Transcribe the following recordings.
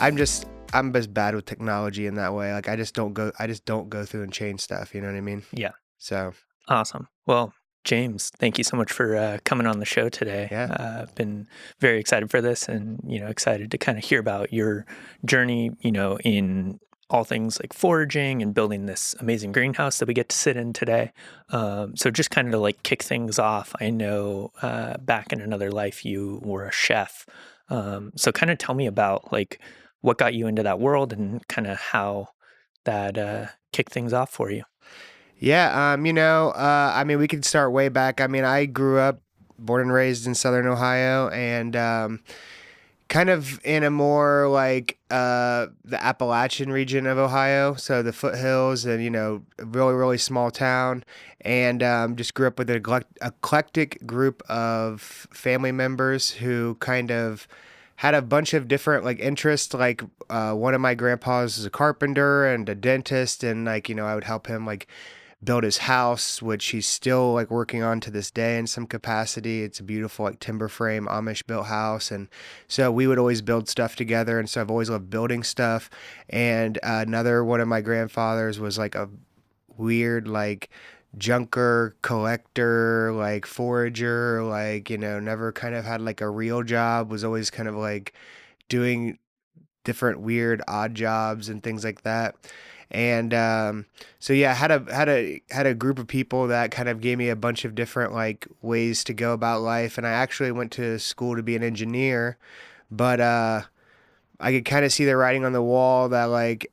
I'm just bad with technology in that way. Like I just don't go through and change stuff. You know what I mean? Yeah. So Awesome. Well, James, thank you so much for coming on the show today. yeah. I've been very excited for this and, excited to kind of hear about your journey, in all things like foraging and building this amazing greenhouse that we get to sit in today. So just kind of to like kick things off, I know back in another life you were a chef. So kind of tell me about like what got you into that world and kind of how that kicked things off for you. Yeah, I mean, we could start way back. I mean, I grew up, born and raised in Southern Ohio, and kind of in a more like the Appalachian region of Ohio, so the foothills, and a really really small town, and just grew up with an eclectic group of family members who kind of had a bunch of different like interests. Like one of my grandpas is a carpenter and a dentist, and like I would help him like built his house, which he's still like working on to this day in some capacity. It's a beautiful like timber frame Amish built house, and so we would always build stuff together. And so I've always loved building stuff. And another one of my grandfathers was like a weird like junker collector, like forager, like never kind of had like a real job. Was always kind of like doing different weird odd jobs and things like that. And so yeah, had a group of people that kind of gave me a bunch of different like ways to go about life. And I actually went to school to be an engineer, but I could kind of see the writing on the wall that like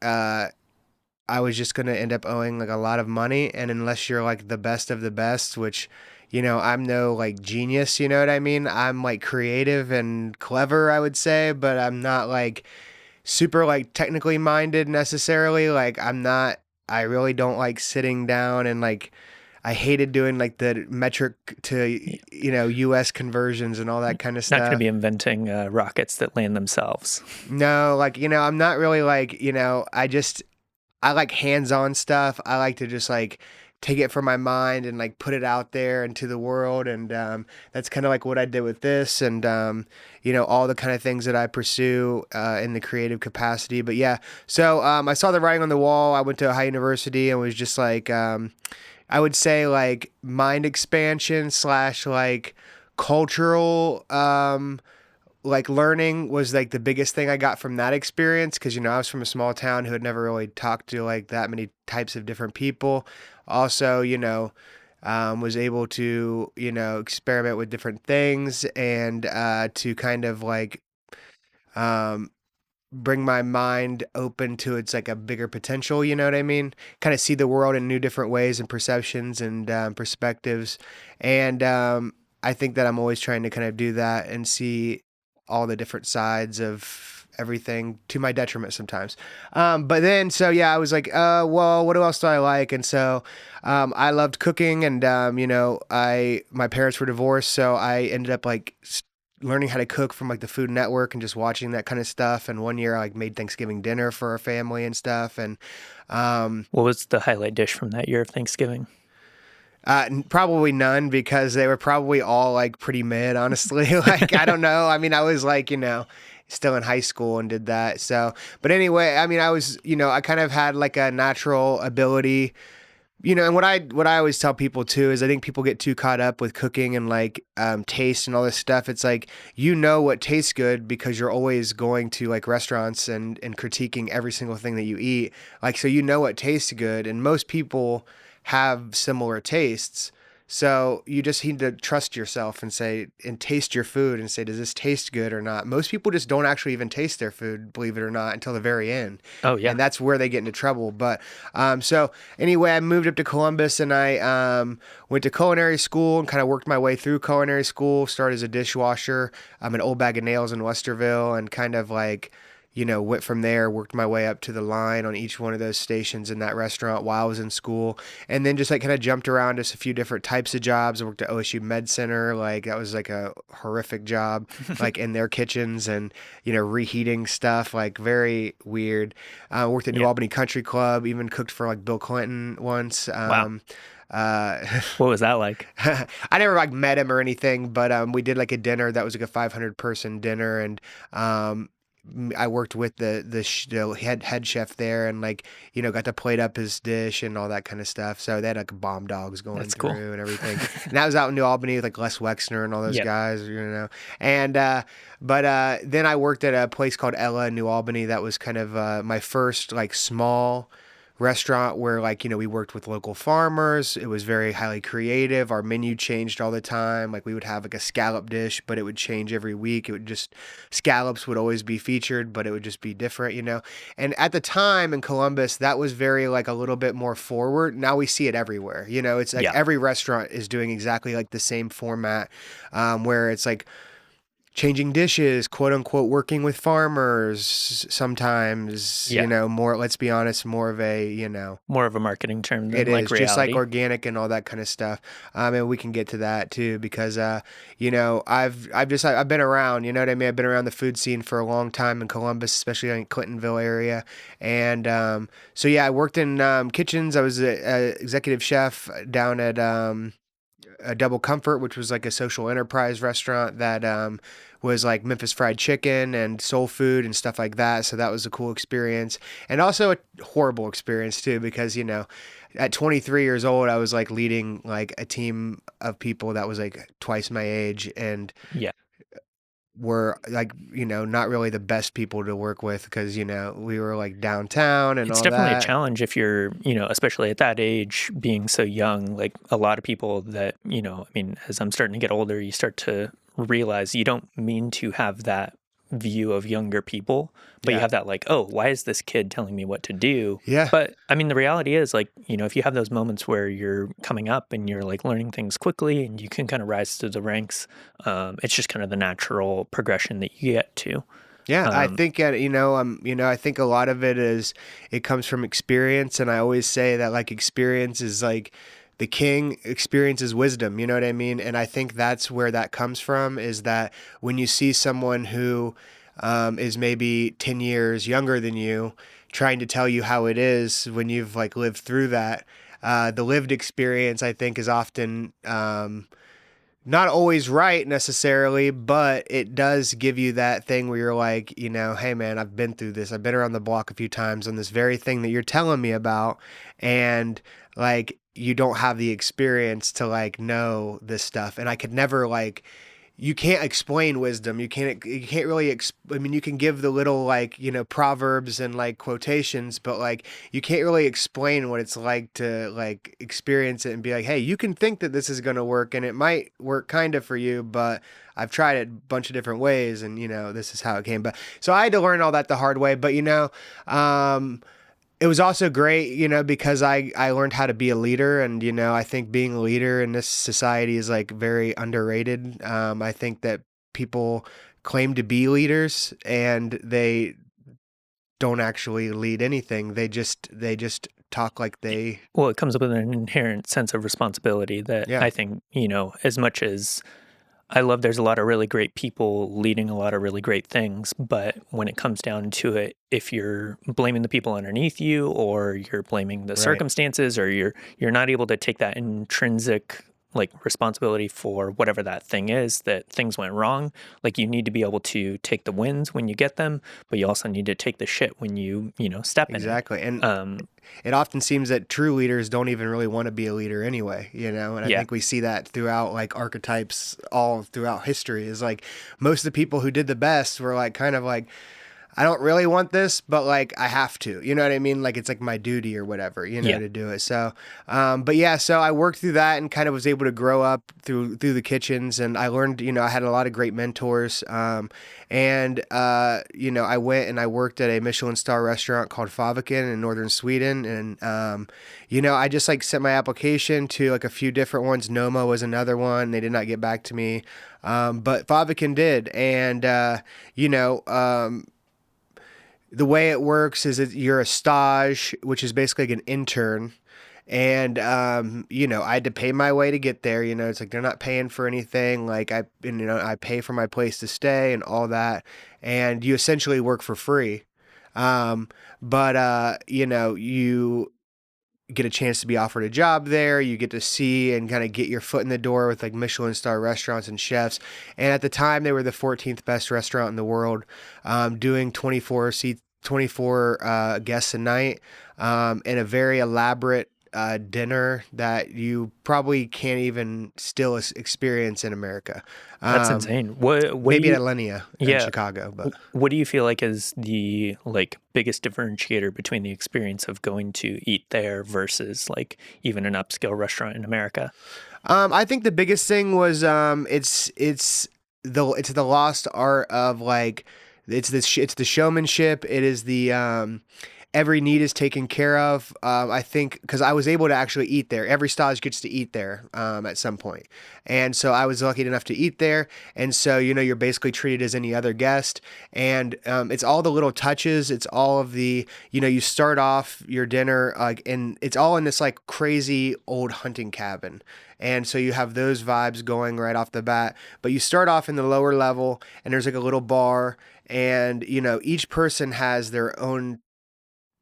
I was just gonna end up owing like a lot of money. And unless you're like the best of the best, which I'm no like genius, you know what I mean? I'm like creative and clever, I would say, but I'm not like super like technically minded necessarily. Like I really don't like sitting down and like I hated doing like the metric to Y- US conversions and all that kind of Not going to stuff. be inventing rockets that land themselves. No, like I'm not really like, I like hands-on stuff. I like to just like take it from my mind and like put it out there into the world, and that's kind of like what I did with this, and all the kind of things that I pursue in the creative capacity. But yeah, so I saw the writing on the wall. I went to Ohio University and was just like I would say like mind expansion slash like cultural like learning was like the biggest thing I got from that experience, because I was from a small town who had never really talked to like that many types of different people. Also, was able to experiment with different things, and to kind of like um, bring my mind open to its like a bigger potential. You know what I mean? Kind of see the world in new different ways and perceptions and perspectives, and I think that I'm always trying to kind of do that and see all the different sides of everything, to my detriment sometimes. But then, so yeah, I was like, well, what else do I like? And so I loved cooking, and my parents were divorced, so I ended up like learning how to cook from like the Food Network and just watching that kind of stuff. And one year I like made Thanksgiving dinner for our family and stuff. And What was the highlight dish from that year of Thanksgiving? probably none, because they were probably all like pretty mid, honestly. Like, I don't know. I mean, I was like, still in high school and did that. So, but anyway, I mean, I was, I kind of had like a natural ability. And what I always tell people too is I think people get too caught up with cooking and like taste and all this stuff. It's like what tastes good because you're always going to like restaurants and critiquing every single thing that you eat. Like, so what tastes good, and most people have similar tastes. So you just need to trust yourself and say and taste your food and say, does this taste good or not? Most people just don't actually even taste their food, believe it or not, until the very end. Oh, And yeah. that's where they get into trouble. But so anyway, I moved up to Columbus, and I went to culinary school and kind of worked my way through culinary school. Started as a dishwasher. I'm an Old Bag of Nails in Westerville, and kind of like went from there, worked my way up to the line on each one of those stations in that restaurant while I was in school. And then just like kind of jumped around just a few different types of jobs. I worked at OSU Med Center. Like that was like a horrific job, like in their kitchens and, reheating stuff, like very weird. Worked at New Yeah. Albany Country Club, even cooked for like Bill Clinton once. Wow. Uh, What was that like? I never like met him or anything, but we did like a dinner that was like a 500 person dinner, and I worked with the head chef there, and like got to plate up his dish and all that kind of stuff. So they had like bomb dogs going That's cool. through and everything. And that was out in New Albany with like Les Wexner and all those Yep. guys. And but then I worked at a place called Ella in New Albany. That was kind of my first like small restaurant where like we worked with local farmers. It was very highly creative. Our menu changed all the time. Like we would have like a scallop dish, but it would change every week. It would just scallops would always be featured, but it would just be different. And at the time in Columbus, that was very like a little bit more forward. Now we see it everywhere. It's like Yeah. every restaurant is doing exactly like the same format, where it's like changing dishes, quote unquote, working with farmers sometimes, Yeah. more, let's be honest, more of a, More of a marketing term it than like is just like reality. organic and all that kind of stuff. And we can get to that too, because, I've been around, you know what I mean? I've been around the food scene for a long time in Columbus, especially in Clintonville area. And, so yeah, I worked in, kitchens. I was a executive chef down at, a Double Comfort, which was like a social enterprise restaurant that was like Memphis Fried Chicken and soul food and stuff like that. So that was a cool experience, and also a horrible experience too, because at 23 years old, I was like leading like a team of people that was like twice my age and Yeah. were like not really the best people to work with, because we were like downtown and It's all definitely a that. challenge if you're, especially at that age, being so young. Like a lot of people that, I mean, as I'm starting to get older, you start to realize you don't mean to have that view of younger people, but you Yeah. have that like, oh, why is this kid telling me what to do? Yeah. But I mean, the reality is like, if you have those moments where you're coming up and you're like learning things quickly and you can kind of rise through the ranks, it's just kind of the natural progression that you get to. Yeah, I Um, think I think a lot of it comes from experience, and I always say that like experience is like the king. Experience is wisdom. You know what I mean? And I think that's where that comes from. Is that when you see someone who is maybe 10 years younger than you, trying to tell you how it is when you've like lived through that, the lived experience I think is often. Not always right necessarily, but it does give you that thing where you're like, hey man, I've been through this. I've been around the block a few times on this very thing that you're telling me about. And like, you don't have the experience to like know this stuff. And I could never like, you can't explain wisdom. You can't really I mean, you can give the little like proverbs and like quotations, but like you can't really explain what it's like to like experience it and be like, hey, you can think that this is going to work and it might work kind of for you, but I've tried it a bunch of different ways, and this is how it came. But so I had to learn all that the hard way. But it was also great, because I learned how to be a leader. And, I think being a leader in this society is like very underrated. I think that people claim to be leaders and they don't actually lead anything. They just talk like they, Well, it comes with an inherent sense of responsibility that yeah, I think, as much as I love there's a lot of really great people leading a lot of really great things, but when it comes down to it, if you're blaming the people underneath you or you're blaming the right. circumstances or you're not able to take that intrinsic like responsibility for whatever that thing is that things went wrong, like you need to be able to take the wins when you get them, but you also need to take the shit when you step in it. Exactly. And it often seems that true leaders don't even really want to be a leader anyway, and I Yeah. think we see that throughout like archetypes all throughout history, is like most of the people who did the best were like kind of like, I don't really want this, but like I have to, you know what I mean? Like it's like my duty or whatever, Yeah. to do it. So, but yeah, so I worked through that and kind of was able to grow up through the kitchens, and I learned, I had a lot of great mentors. And I went and I worked at a Michelin star restaurant called Favaken in northern Sweden, and I just like sent my application to like a few different ones. Noma was another one. They did not get back to me, but Favaken did, and the way it works is that you're a stage, which is basically like an intern. And, I had to pay my way to get there. It's like they're not paying for anything. Like I pay for my place to stay and all that. And you essentially work for free. But, you get a chance to be offered a job there. You get to see and kind of get your foot in the door with like Michelin star restaurants and chefs. And at the time, they were the 14th best restaurant in the world, doing 24 guests a night, and a very elaborate dinner that you probably can't even still experience in America. That's insane. What do Maybe you at Alinea in yeah, Chicago, but what do you feel like is the like biggest differentiator between the experience of going to eat there versus like even an upscale restaurant in America? I think the biggest thing was it's the lost art of like it's the showmanship. It is the every need is taken care of. I think because I was able to actually eat there. Every stage gets to eat there at some point, and so I was lucky enough to eat there. And so you're basically treated as any other guest, and it's all the little touches. It's all of the you start off your dinner like, and it's all in this like crazy old hunting cabin. And so you have those vibes going right off the bat. But you start off in the lower level, and there's like a little bar, and each person has their own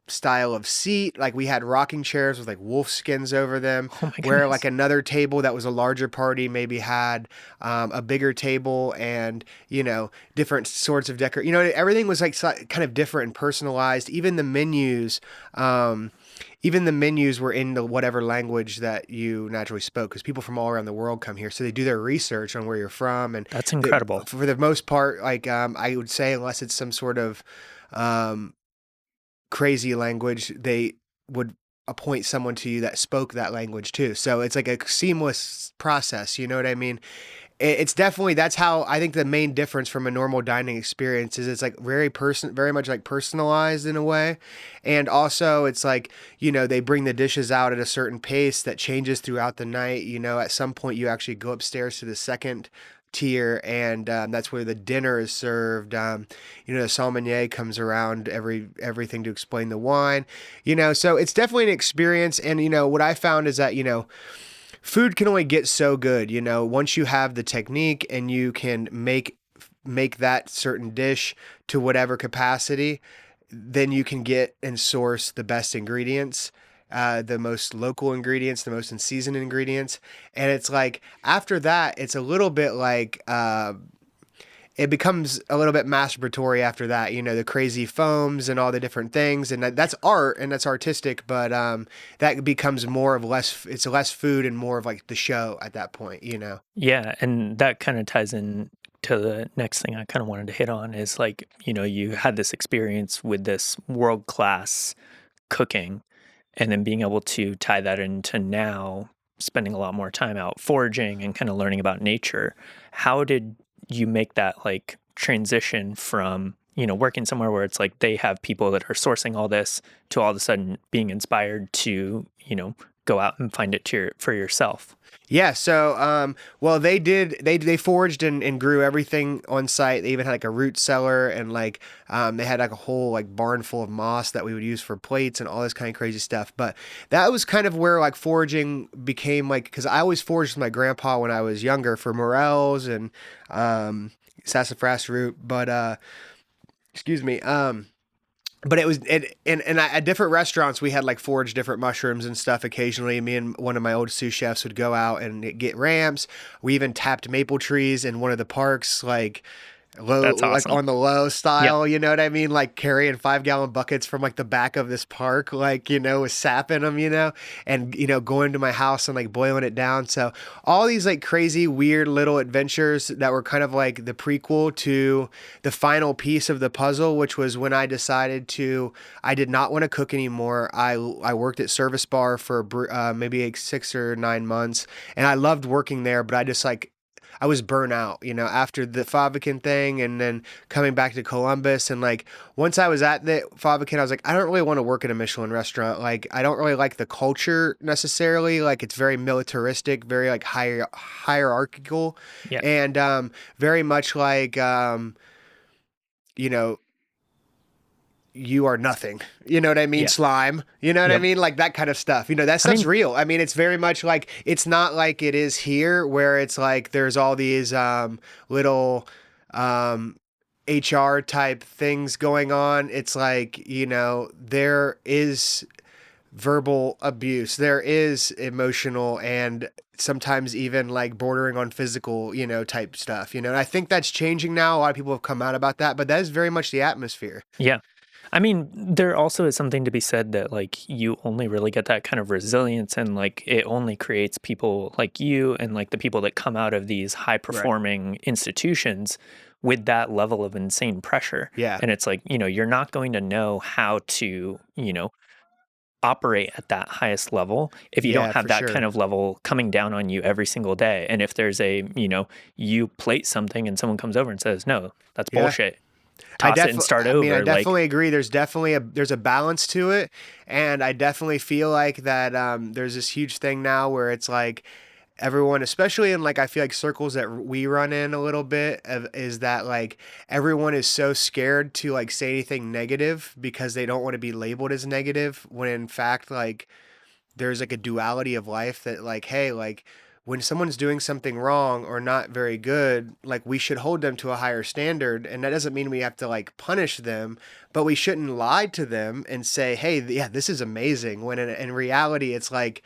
style of seat. Like we had rocking chairs with like wolf skins over them, Oh my where goodness. like another table that was a larger party maybe had a bigger table and different sorts of decor. Everything was like kind of different and personalized. Even the menus were in the whatever language that you naturally spoke, because people from all around the world come here, so they do their research on where you're from, and That's incredible. for the most part, like I would say, unless it's some sort of um, crazy language, they would appoint someone to you that spoke that language too. So it's like a seamless process. You know what I mean? It's definitely, that's how I think the main difference from a normal dining experience is it's like very much like personalized in a way. And also it's like, they bring the dishes out at a certain pace that changes throughout the night. At some point you actually go upstairs to the second tier, and that's where the dinner is served. The sommelier comes around everything to explain the wine. So it's definitely an experience. And what I found is that food can only get so good. Once you have the technique and you can make that certain dish to whatever capacity, then you can get and source the best ingredients, the most local ingredients, the most in season ingredients. And it's like after that, it's a little bit like it becomes a little bit masturbatory after that, the crazy foams and all the different things. And that's art and that's artistic, but that becomes it's less food and more of like the show at that point. Yeah, and that kind of ties in to the next thing I kind of wanted to hit on is like, you had this experience with this world-class cooking and then being able to tie that into now spending a lot more time out foraging and kind of learning about nature. How did you make that like transition from, working somewhere where it's like they have people that are sourcing all this to all of a sudden being inspired to, go out and find it for yourself? Yeah, so well, they foraged and grew everything on site. They even had like a root cellar, and like they had like a whole like barn full of moss that we would use for plates and all this kind of crazy stuff. But that was kind of where like foraging became like, because I always foraged with my grandpa when I was younger for morels and sassafras root, but excuse me. But it was at different restaurants we had like foraged different mushrooms and stuff. Occasionally, me and one of my old sous chefs would go out and get ramps. We even tapped maple trees in one of the parks, like That's like awesome. on the low Yep. style. You know what I mean? Like carrying 5-gallon buckets from like the back of this park, like with sap in them, and going to my house and like boiling it down. So all these like crazy weird little adventures that were kind of like the prequel to the final piece of the puzzle, which was when I did not want to cook anymore. I worked at Service Bar for maybe like 6 or 9 months, and I loved working there, but I was burnt out, after the Faviken thing, and then coming back to Columbus. And like, once I was at the Faviken, I was like, I don't really want to work in a Michelin restaurant. Like, I don't really like the culture necessarily. Like, it's very militaristic, very like hierarchical, Yeah. and very much like, you know, you are nothing. You know what I mean? Yeah. Slime. You know what I Yep. mean? Like that kind of stuff. That I stuff's mean, real. I mean, it's very much like, it's not like it is here where it's like there's all these little HR type things going on. It's like, there is verbal abuse. There is emotional and sometimes even like bordering on physical, type stuff, And I think that's changing now. A lot of people have come out about that, but that is very much the atmosphere. Yeah. I mean, there also is something to be said that like you only really get that kind of resilience and like it only creates people like you and like the people that come out of these high Right. performing institutions with that level of insane pressure. Yeah. And it's like, you're not going to know how to, operate at that highest level if you don't Yeah, have for that kind sure. of level coming down on you every single day. And if there's you plate something and someone comes over and says, "No, that's Yeah. bullshit." Toss it and start I over, like, definitely agree. There's a balance to it, and I definitely feel like that. There's this huge thing now where it's like everyone, especially in like I feel like circles that we run in a little bit of, is that like everyone is so scared to like say anything negative because they don't want to be labeled as negative. When in fact, like there's like a duality of life that like, hey, like when someone's doing something wrong or not very good, like we should hold them to a higher standard. And that doesn't mean we have to like punish them, but we shouldn't lie to them and say, hey, yeah, this is amazing. When in reality, it's like,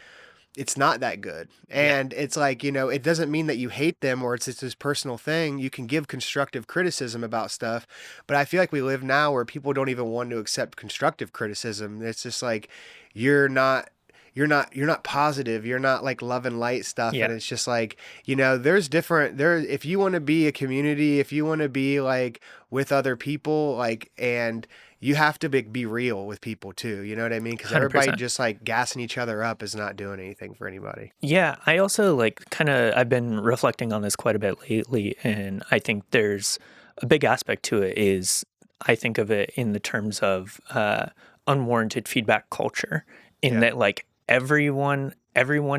it's not that good. yeah, And it's like, it doesn't mean that you hate them or it's this personal thing. You can give constructive criticism about stuff. But I feel like we live now where people don't even want to accept constructive criticism. It's just like, you're not you're not positive, you're not like love and light stuff. yeah, And it's just like, there's different there if you want to be a community, if you want to be like with other people, like, and you have to be real with people too, you know what I mean? Because everybody 100%. just like gassing each other up is not doing anything for anybody. Yeah, I also like I've been reflecting on this quite a bit lately, and I think there's a big aspect to it is I think of it in the terms of unwarranted feedback culture, in Yeah. that like everyone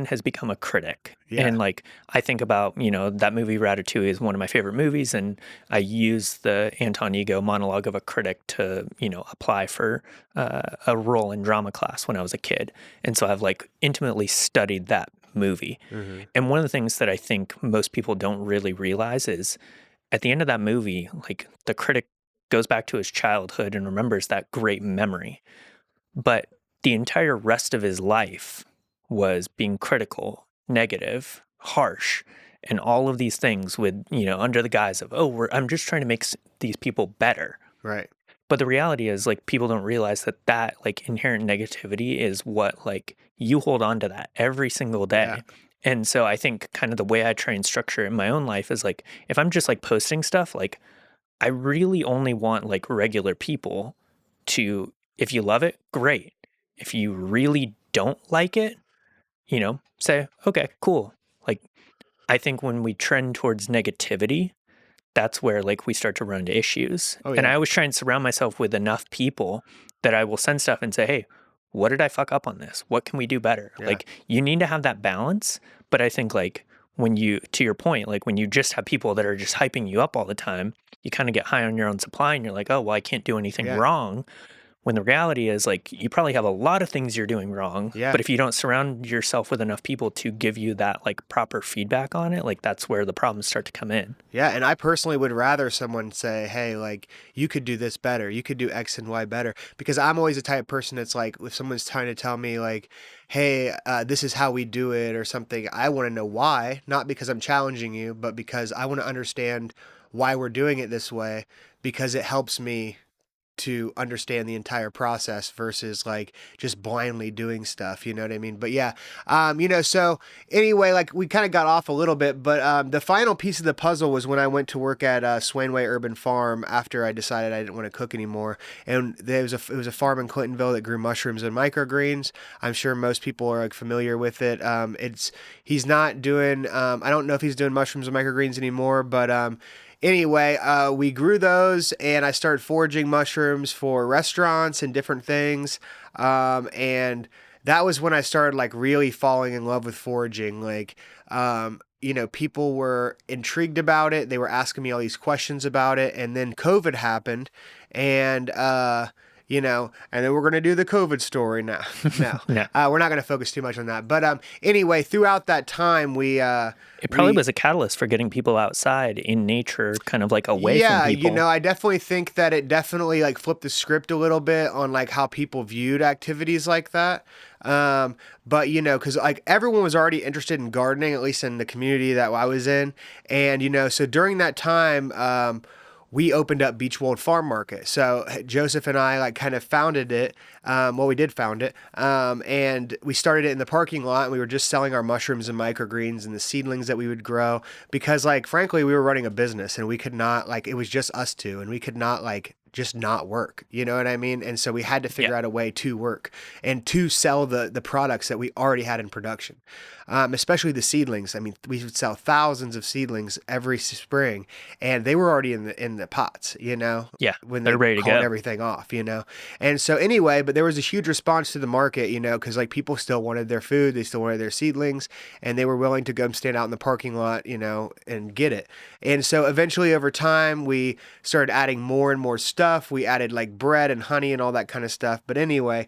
has become a critic. Yeah. And like I think about, that movie Ratatouille is one of my favorite movies, and I use the Anton Ego monologue of a critic to, apply for a role in drama class when I was a kid. And so I've like intimately studied that movie. Mm-hmm. And one of the things that I think most people don't really realize is at the end of that movie, like the critic goes back to his childhood and remembers that great memory. But the entire rest of his life was being critical, negative, harsh, and all of these things with, under the guise of, oh, I'm just trying to make these people better. Right. But the reality is, like, people don't realize that like inherent negativity is what, like, you hold on to that every single Yeah. day. And so I think kind of the way I try and structure it in my own life is like, if I'm just like posting stuff, like, I really only want like regular people to, if you love it, great. If you really don't like it, say, okay, cool. Like, I think when we trend towards negativity, that's where like we start to run into issues. Oh And yeah. I always try and surround myself with enough people that I will send stuff and say, hey, what did I fuck up on this? What can we do better? Yeah. Like, you need to have that balance. But I think like when you, to your point, like when you just have people that are just hyping you up all the time, you kind of get high on your own supply and you're like, oh, well, I can't do anything Yeah. wrong. When the reality is, like, you probably have a lot of things you're doing wrong, Yeah. but if you don't surround yourself with enough people to give you that, like, proper feedback on it, like, that's where the problems start to come in. Yeah, and I personally would rather someone say, "Hey, like you could do this better. You could do X and Y better." Because I'm always the type of person that's like, if someone's trying to tell me like, "Hey, this is how we do it" or something, I want to know why, not because I'm challenging you, but because I want to understand why we're doing it this way, because it helps me to understand the entire process versus like just blindly doing stuff, you know what I mean? But yeah, so anyway, like we kind of got off a little bit, but the final piece of the puzzle was when I went to work at Swainway Urban Farm after I decided I didn't want to cook anymore. And it was a farm in Clintonville that grew mushrooms and microgreens. I'm sure most people are like familiar with it. He's not doing, I don't know if he's doing mushrooms and microgreens anymore, but anyway, we grew those, and I started foraging mushrooms for restaurants and different things. And that was when I started like really falling in love with foraging. Like, people were intrigued about it. They were asking me all these questions about it, and then COVID happened, and and then we're going to do the COVID story now. No, No. we're not going to focus too much on that. But anyway, throughout that time, It probably was a catalyst for getting people outside in nature, kind of like away from yeah, people. I definitely think that it definitely like flipped the script a little bit on like how people viewed activities like that. But because like everyone was already interested in gardening, at least in the community that I was in, and so during that time, we opened up Beechwold Farm Market. So Joseph and I like kind of founded it. Well, we did found it, and we started it in the parking lot. And we were just selling our mushrooms and microgreens and the seedlings that we would grow because, like, frankly, we were running a business and we could not like it was just us two, and we could not like just not work. You know what I mean? And so we had to Yeah. figure out a way to work and to sell the products that we already had in production, especially the seedlings. I mean, we would sell thousands of seedlings every spring, and they were already in the pots. Yeah. When they They're ready to called go. everything off. And so anyway, but there was a huge response to the market. Because like people still wanted their food, they still wanted their seedlings, and they were willing to go stand out in the parking lot, and get it. And so eventually, over time, we started adding more and more stuff. We added like bread and honey and all that kind of stuff. But anyway,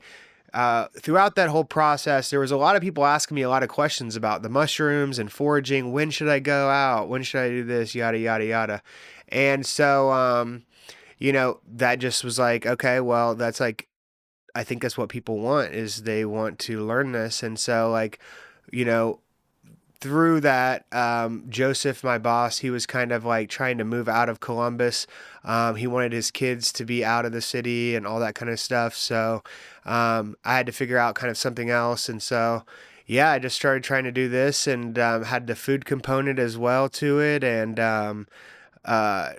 throughout that whole process, there was a lot of people asking me a lot of questions about the mushrooms and foraging. When should I go out? When should I do this? Yada, yada, yada. And so, that just was like, okay, well, that's like, I think that's what people want is they want to learn this. And so like, you know, through that, Joseph, my boss, he was kind of like trying to move out of Columbus. He wanted his kids to be out of the city and all that kind of stuff. So I had to figure out kind of something else. And so, yeah, I just started trying to do this and had the food component as well to it. And uh,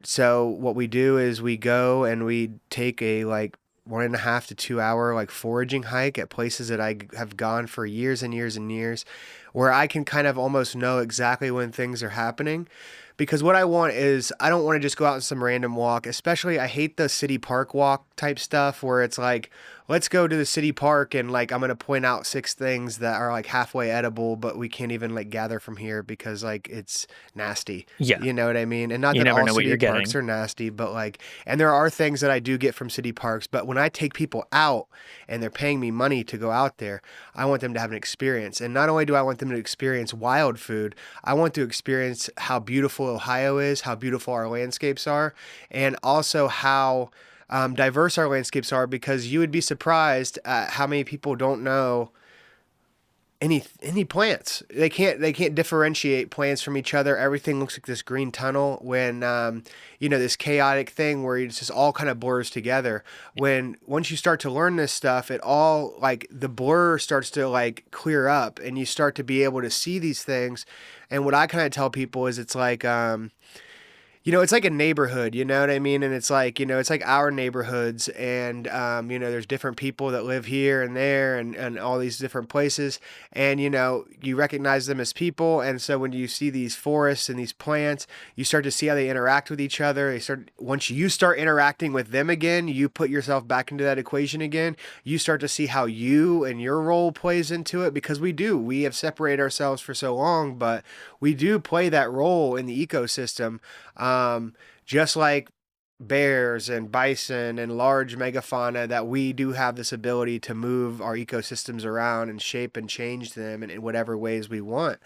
so what we do is we go and we take a like 1.5 to 2 hour like foraging hike at places that I have gone for years and years and years, where I can kind of almost know exactly when things are happening. Because what I want is I don't want to just go out on some random walk, especially I hate the city park walk type stuff where it's like, let's go to the city park and like I'm going to point out 6 things that are like halfway edible, but we can't even like gather from here because like it's nasty. Yeah. You know what I mean? And not You that never all know what city you're parks getting. are nasty, but like, and there are things that I do get from city parks, but when I take people out and they're paying me money to go out there, I want them to have an experience. And not only do I want them to experience wild food, I want to experience how beautiful Ohio is, how beautiful our landscapes are, and also how diverse our landscapes are, because you would be surprised at how many people don't know any plants. They can't differentiate plants from each other. Everything looks like this green tunnel when this chaotic thing where it just all kind of blurs together. When once you start to learn this stuff, it all like the blur starts to like clear up and you start to be able to see these things. And what I kind of tell people is it's like it's like a neighborhood, you know what I mean? And it's like, it's like our neighborhoods and, there's different people that live here and there and all these different places. And, you recognize them as people. And so when you see these forests and these plants, you start to see how they interact with each other. Once you start interacting with them again, you put yourself back into that equation again. You start to see how you and your role plays into it, because we have separated ourselves for so long, but we do play that role in the ecosystem. Just like bears and bison and large megafauna, that we do have this ability to move our ecosystems around and shape and change them in whatever ways we want.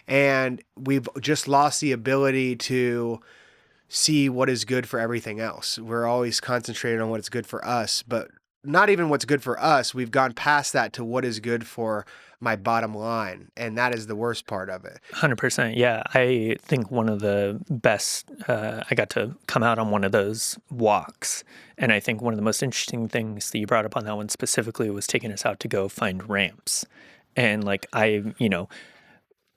And we've just lost the ability to see what is good for everything else. We're always concentrated on what's good for us, but not even what's good for us. We've gone past that to what is good for my bottom line. And that is the worst part of it. 100%. Yeah. I think one of the best, I got to come out on one of those walks. And I think one of the most interesting things that you brought up on that one specifically was taking us out to go find ramps. And like a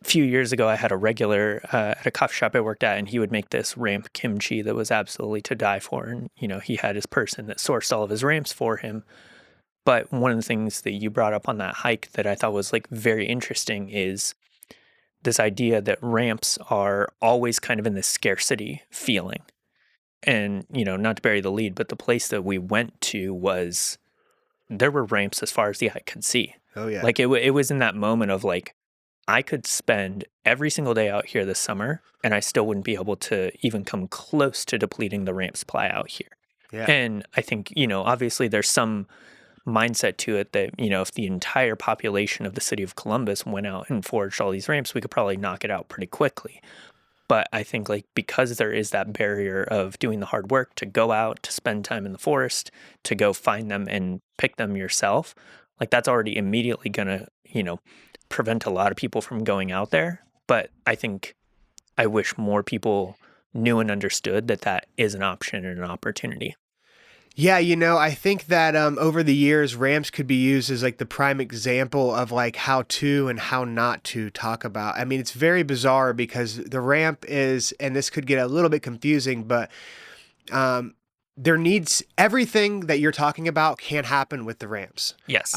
few years ago, I had a regular at a coffee shop I worked at, and he would make this ramp kimchi that was absolutely to die for. And, he had his person that sourced all of his ramps for him. But one of the things that you brought up on that hike that I thought was like very interesting is this idea that ramps are always kind of in this scarcity feeling. And, not to bury the lead, but the place that we went to there were ramps as far as the eye could see. Oh, yeah. Like it was in that moment of like, I could spend every single day out here this summer and I still wouldn't be able to even come close to depleting the ramp supply out here. Yeah. And I think, obviously there's some mindset to it that, if the entire population of the city of Columbus went out and foraged all these ramps, we could probably knock it out pretty quickly. But I think like because there is that barrier of doing the hard work to go out, to spend time in the forest, to go find them and pick them yourself, like that's already immediately gonna, prevent a lot of people from going out there. But I think I wish more people knew and understood that that is an option and an opportunity. Yeah, I think that over the years, ramps could be used as like the prime example of like how to and how not to talk about. I mean, it's very bizarre because the ramp is, and this could get a little bit confusing, but um, there needs everything that you're talking about can't happen with the ramps. Yes.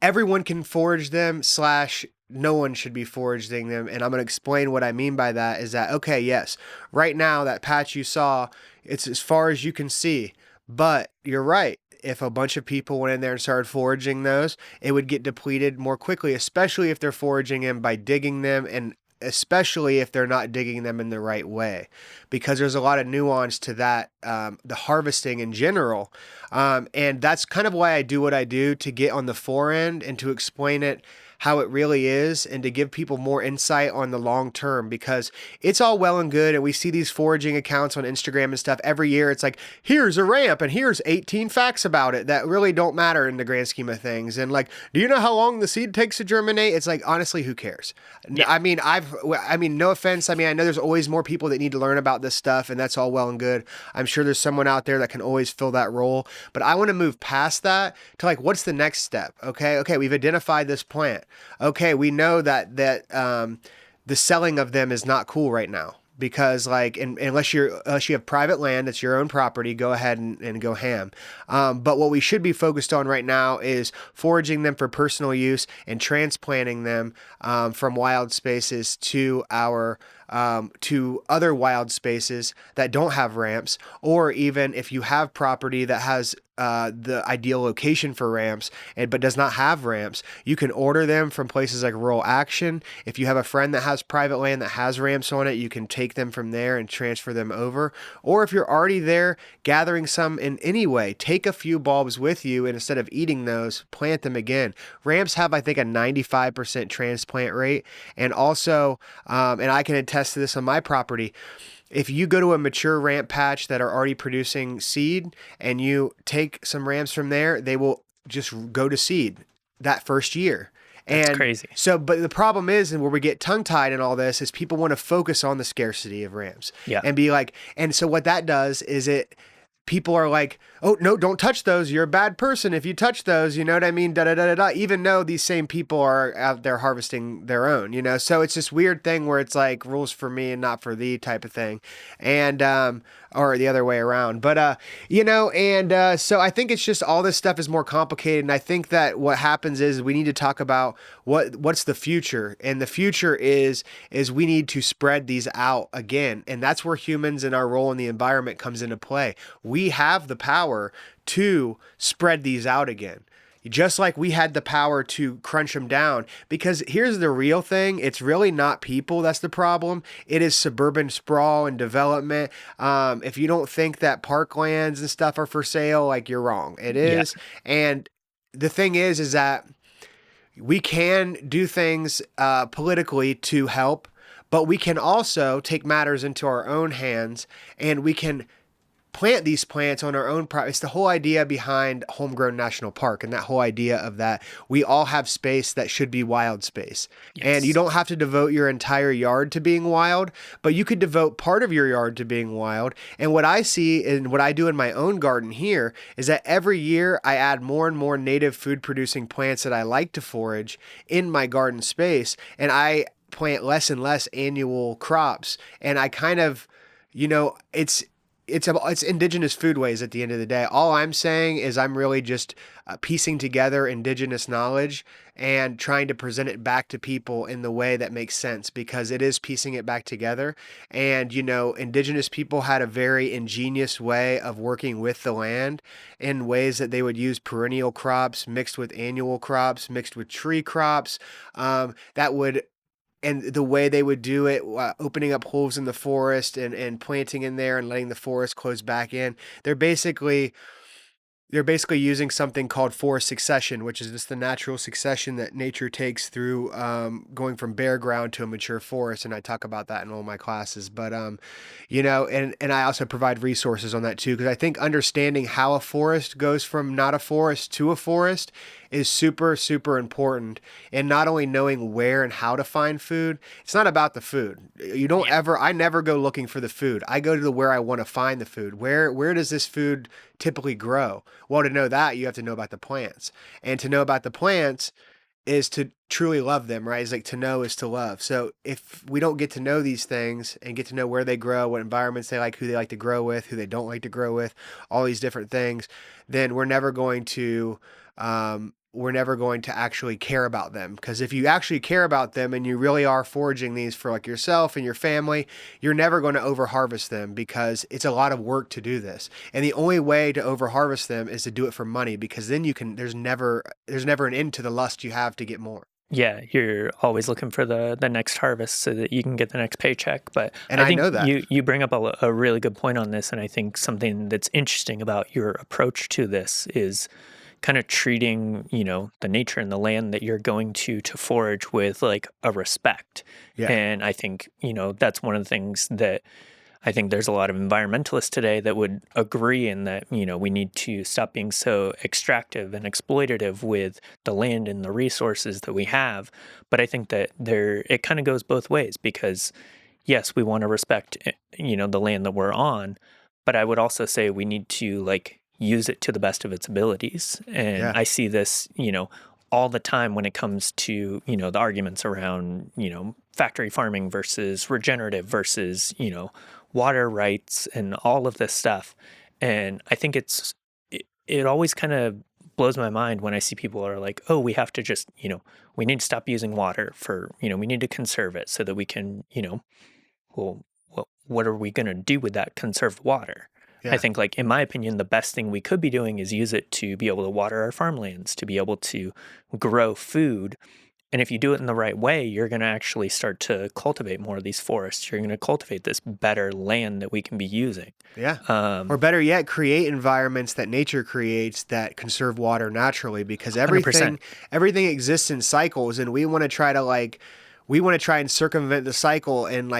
Everyone can forage them slash no one should be foraging them. And I'm going to explain what I mean by that is that, okay, yes, right now that patch you saw, it's as far as you can see, but you're right. If a bunch of people went in there and started foraging those, it would get depleted more quickly, especially if they're foraging them by digging them and especially if they're not digging them in the right way, because there's a lot of nuance to that, the harvesting in general. And that's kind of why I do what I do, to get on the fore end and to explain it how it really is and to give people more insight on the long term, because it's all well and good. And we see these foraging accounts on Instagram and stuff every year. It's like, here's a ramp and here's 18 facts about it that really don't matter in the grand scheme of things. And like, do you know how long the seed takes to germinate? It's like, honestly, who cares? Yeah. I mean, no offense. I mean, I know there's always more people that need to learn about this stuff, and that's all well and good. I'm sure there's someone out there that can always fill that role, but I want to move past that to like, what's the next step? Okay, we've identified this plant. Okay, we know that the selling of them is not cool right now, because like unless you have private land, it's your own property, go ahead and go ham. But what we should be focused on right now is foraging them for personal use and transplanting them from wild spaces to to other wild spaces that don't have ramps, or even if you have property that has the ideal location for ramps but does not have ramps, you can order them from places like Rural Action. If you have a friend that has private land that has ramps on it, you can take them from there and transfer them over. Or if you're already there gathering some in any way, take a few bulbs with you, and instead of eating those, plant them again. Ramps have, I think, a 95% transplant rate. And also, and I can attest to this on my property, if you go to a mature ramp patch that are already producing seed and you take some ramps from there, they will just go to seed that first year. That's And crazy. so, but the problem is, and where we get tongue tied in all this, is people want to focus on the scarcity of ramps Yeah. and be like, and so what that does is people are like, oh, no, don't touch those. You're a bad person if you touch those. You know what I mean? Da, da, da, da, da. Even though these same people are out there harvesting their own, So it's this weird thing where it's like rules for me and not for thee type of thing. And, or the other way around. But, so I think it's just all this stuff is more complicated. And I think that what happens is we need to talk about what's the future. And the future is we need to spread these out again. And that's where humans and our role in the environment comes into play. We have the power to spread these out again. Just like we had the power to crunch them down. Because here's the real thing. It's really not people that's the problem. It is suburban sprawl and development. If you don't think that parklands and stuff are for sale, like, you're wrong. It is. Yeah. And the thing is that we can do things politically to help, but we can also take matters into our own hands, and we can plant these plants on our own property. It's the whole idea behind Homegrown National Park, and that whole idea of that we all have space that should be wild space. Yes. And you don't have to devote your entire yard to being wild, but you could devote part of your yard to being wild. And what I see and what I do in my own garden here is that every year I add more and more native food producing plants that I like to forage in my garden space. And I plant less and less annual crops. And I kind of, it's indigenous foodways at the end of the day. All I'm saying is I'm really just piecing together indigenous knowledge and trying to present it back to people in the way that makes sense, because it is piecing it back together. And, indigenous people had a very ingenious way of working with the land in ways that they would use perennial crops mixed with annual crops, mixed with tree crops, that would and the way they would do it, opening up holes in the forest and planting in there and letting the forest close back in. They're basically they're basically using something called forest succession, which is just the natural succession that nature takes through going from bare ground to a mature forest. And I talk about that in all my classes. But, and I also provide resources on that too, because I think understanding how a forest goes from not a forest to a forest is super, super important. And not only knowing where and how to find food, it's not about the food. You don't Yeah. I never go looking for the food. I go to where I want to find the food. Where does this food typically grow? Well, to know that, you have to know about the plants. And to know about the plants is to truly love them, right? It's like to know is to love. So if we don't get to know these things and get to know where they grow, what environments they like, who they like to grow with, who they don't like to grow with, all these different things, then we're never going to actually care about them. Because if you actually care about them and you really are foraging these for like yourself and your family, you're never going to overharvest them because it's a lot of work to do this. And the only way to overharvest them is to do it for money, because then there's never an end to the lust you have to get more. Yeah, you're always looking for the next harvest so that you can get the next paycheck. But And I I think know that. you bring up a really good point on this, and I think something that's interesting about your approach to this is kind of treating, the nature and the land that you're going to forage with like a respect. Yeah. And I think, that's one of the things that I think there's a lot of environmentalists today that would agree in that, we need to stop being so extractive and exploitative with the land and the resources that we have. But I think that it kind of goes both ways, because yes, we want to respect, the land that we're on, but I would also say we need to like use it to the best of its abilities. And Yeah. I see this, all the time when it comes to, the arguments around, factory farming versus regenerative versus, water rights and all of this stuff. And I think it always kind of blows my mind when I see people are like, oh, we have to just, we need to stop using water for, we need to conserve it so that we can, well, what are we going to do with that conserved water? I Yeah. think, like, in my opinion, the best thing we could be doing is use it to be able to water our farmlands, to be able to grow food. And if you do it in the right way, you're going to actually start to cultivate more of these forests. You're going to cultivate this better land that we can be using. Yeah. Or Um, better yet, create environments that nature creates that conserve water naturally, because 100%. everything exists in cycles, and we want to try and circumvent the cycle and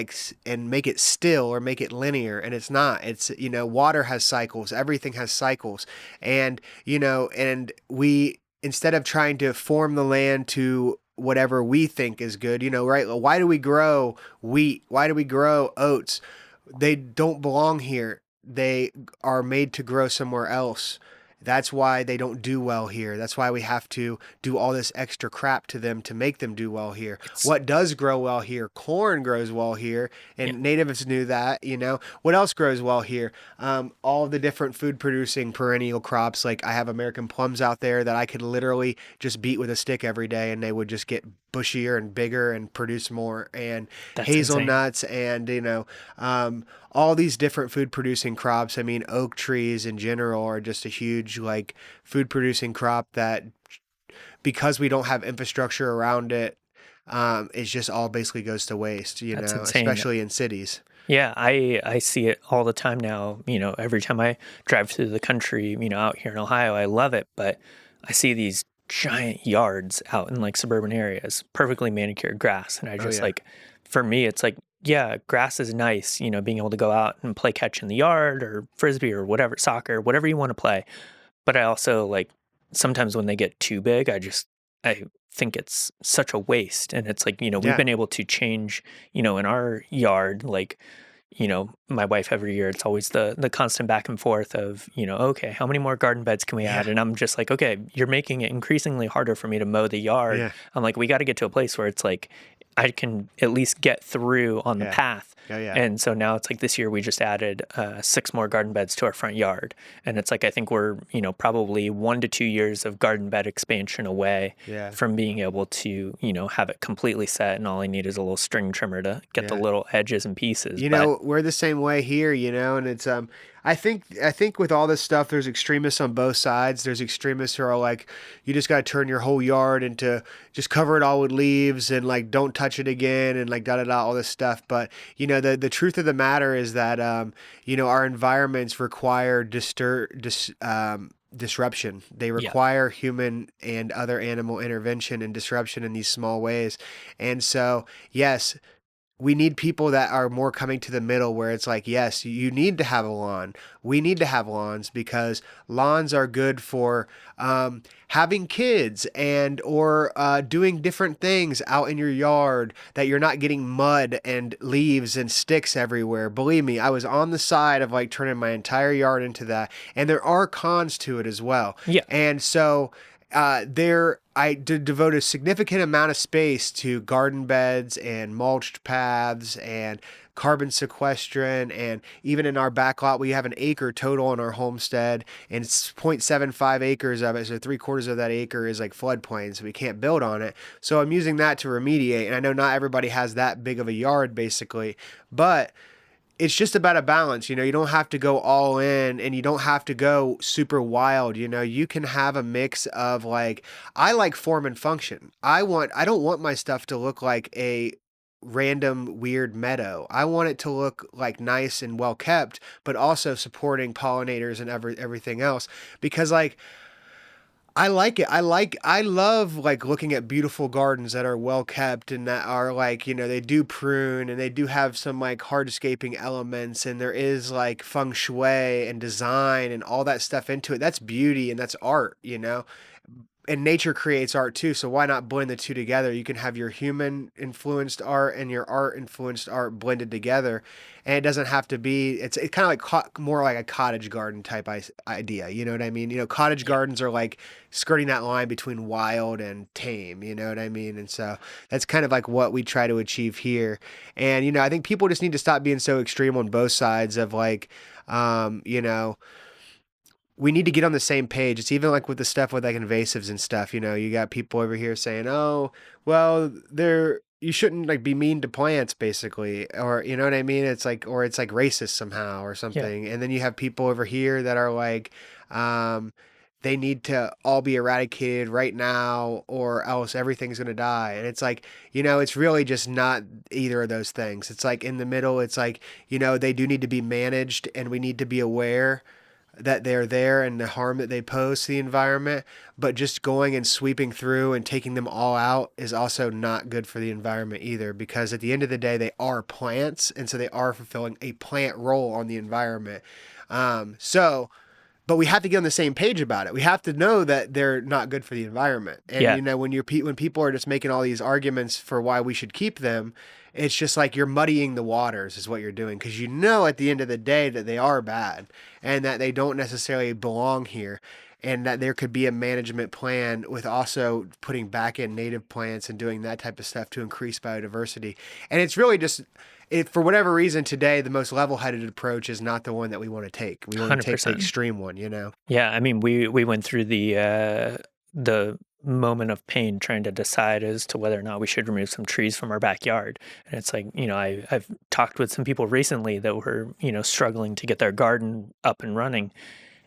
and make it still or make it linear, and it's not. It's, water has cycles, everything has cycles. And, and we, instead of trying to form the land to whatever we think is good, right? Why do we grow wheat? Why do we grow oats? They don't belong here. They are made to grow somewhere else. That's why they don't do well here. That's why we have to do all this extra crap to them to make them do well here. it's, What does grow well here? Corn grows well here, yeah, and natives knew that. What else grows well here? All of the different food producing perennial crops. Like, I have American plums out there that I could literally just beat with a stick every day, and they would just get bushier and bigger and produce more. And that's insane. hazelnuts, and all these different food producing crops. I mean, oak trees in general are just a huge like food producing crop that, because we don't have infrastructure around it, it's just all basically goes to waste, That's insane. especially in cities. Yeah, I see it all the time now. Every time I drive through the country, out here in Ohio, I love it. But I see these giant yards out in like suburban areas, perfectly manicured grass. And I Oh just yeah. like, for me, it's like, yeah, grass is nice, being able to go out and play catch in the yard or frisbee or whatever, soccer, whatever you want to play. But I also like sometimes when they get too big, I think it's such a waste. And it's like, we've Yeah. been able to change, in our yard, like, my wife every year, it's always the constant back and forth of, okay, how many more garden beds can we Yeah. add? And I'm just like, okay, you're making it increasingly harder for me to mow the yard. Yeah. I'm like, we got to get to a place where it's like I can at least get through on the Yeah. path Oh yeah. And so now it's like this year we just added 6 more garden beds to our front yard. And it's like I think we're, probably 1 to 2 years of garden bed expansion away Yeah. from being able to, have it completely set. And all I need is a little string trimmer to get the Yeah. little edges and pieces. But We're the same way here, and it's I think with all this stuff there's extremists on both sides. There's extremists who are like, you just got to turn your whole yard into, just cover it all with leaves and like don't touch it again and like da da da all this stuff. But the truth of the matter is that our environments require disruption. They yeah, require human and other animal intervention and disruption in these small ways. And so, yes, we need people that are more coming to the middle where it's like, yes, you need to have a lawn. We need to have lawns because lawns are good for having kids and or doing different things out in your yard that you're not getting mud and leaves and sticks everywhere. Believe me, I was on the side of like turning my entire yard into that. And there are cons to it as well. yeah, And so I devote a significant amount of space to garden beds and mulched paths and carbon sequestrant, and even in our back lot we have an acre total on our homestead, and it's 0.75 acres of it, so 3/4 of that acre is like floodplain, so we can't build on it. So I'm using that to remediate, and I know not everybody has that big of a yard basically, but it's just about a balance. You don't have to go all in and you don't have to go super wild. You can have a mix of like, I like form and function. I don't want my stuff to look like a random weird meadow. I want it to look like nice and well kept, but also supporting pollinators and everything else, because like, I like it. I love like looking at beautiful gardens that are well kept and that are like, they do prune and they do have some like hardscaping elements, and there is like feng shui and design and all that stuff into it. That's beauty and that's art. And nature creates art too. So why not blend the two together? You can have your human influenced art and your art influenced art blended together. And it doesn't have to be, it's kind of like more like a cottage garden type idea. You know what I mean? Cottage yeah. gardens are like skirting that line between wild and tame. You know what I mean? And so that's kind of like what we try to achieve here. And, I think people just need to stop being so extreme on both sides of like, we need to get on the same page. It's even like with the stuff with like invasives and stuff, you got people over here saying, oh, well, you shouldn't like be mean to plants basically, or you know what I mean? It's like, or it's like racist somehow or Yeah. something. And then you have people over here that are like, they need to all be eradicated right now or else everything's going to die. And it's like, it's really just not either of those things. It's like in the middle, it's like, they do need to be managed and we need to be aware that they're there and the harm that they pose to the environment, but just going and sweeping through and taking them all out is also not good for the environment either, because at the end of the day, they are plants, and so they are fulfilling a plant role on the environment. But we have to get on the same page about it. We have to know that they're not good for the environment. And Yeah. When people are just making all these arguments for why we should keep them, it's just like you're muddying the waters is what you're doing, because at the end of the day that they are bad and that they don't necessarily belong here, and that there could be a management plan with also putting back in native plants and doing that type of stuff to increase biodiversity. And it's really just, for whatever reason today, the most level-headed approach is not the one that we want to take. We want to take the 100%. extreme one, Yeah, I mean, we went through the moment of pain trying to decide as to whether or not we should remove some trees from our backyard. And it's like, I've talked with some people recently that were, struggling to get their garden up and running.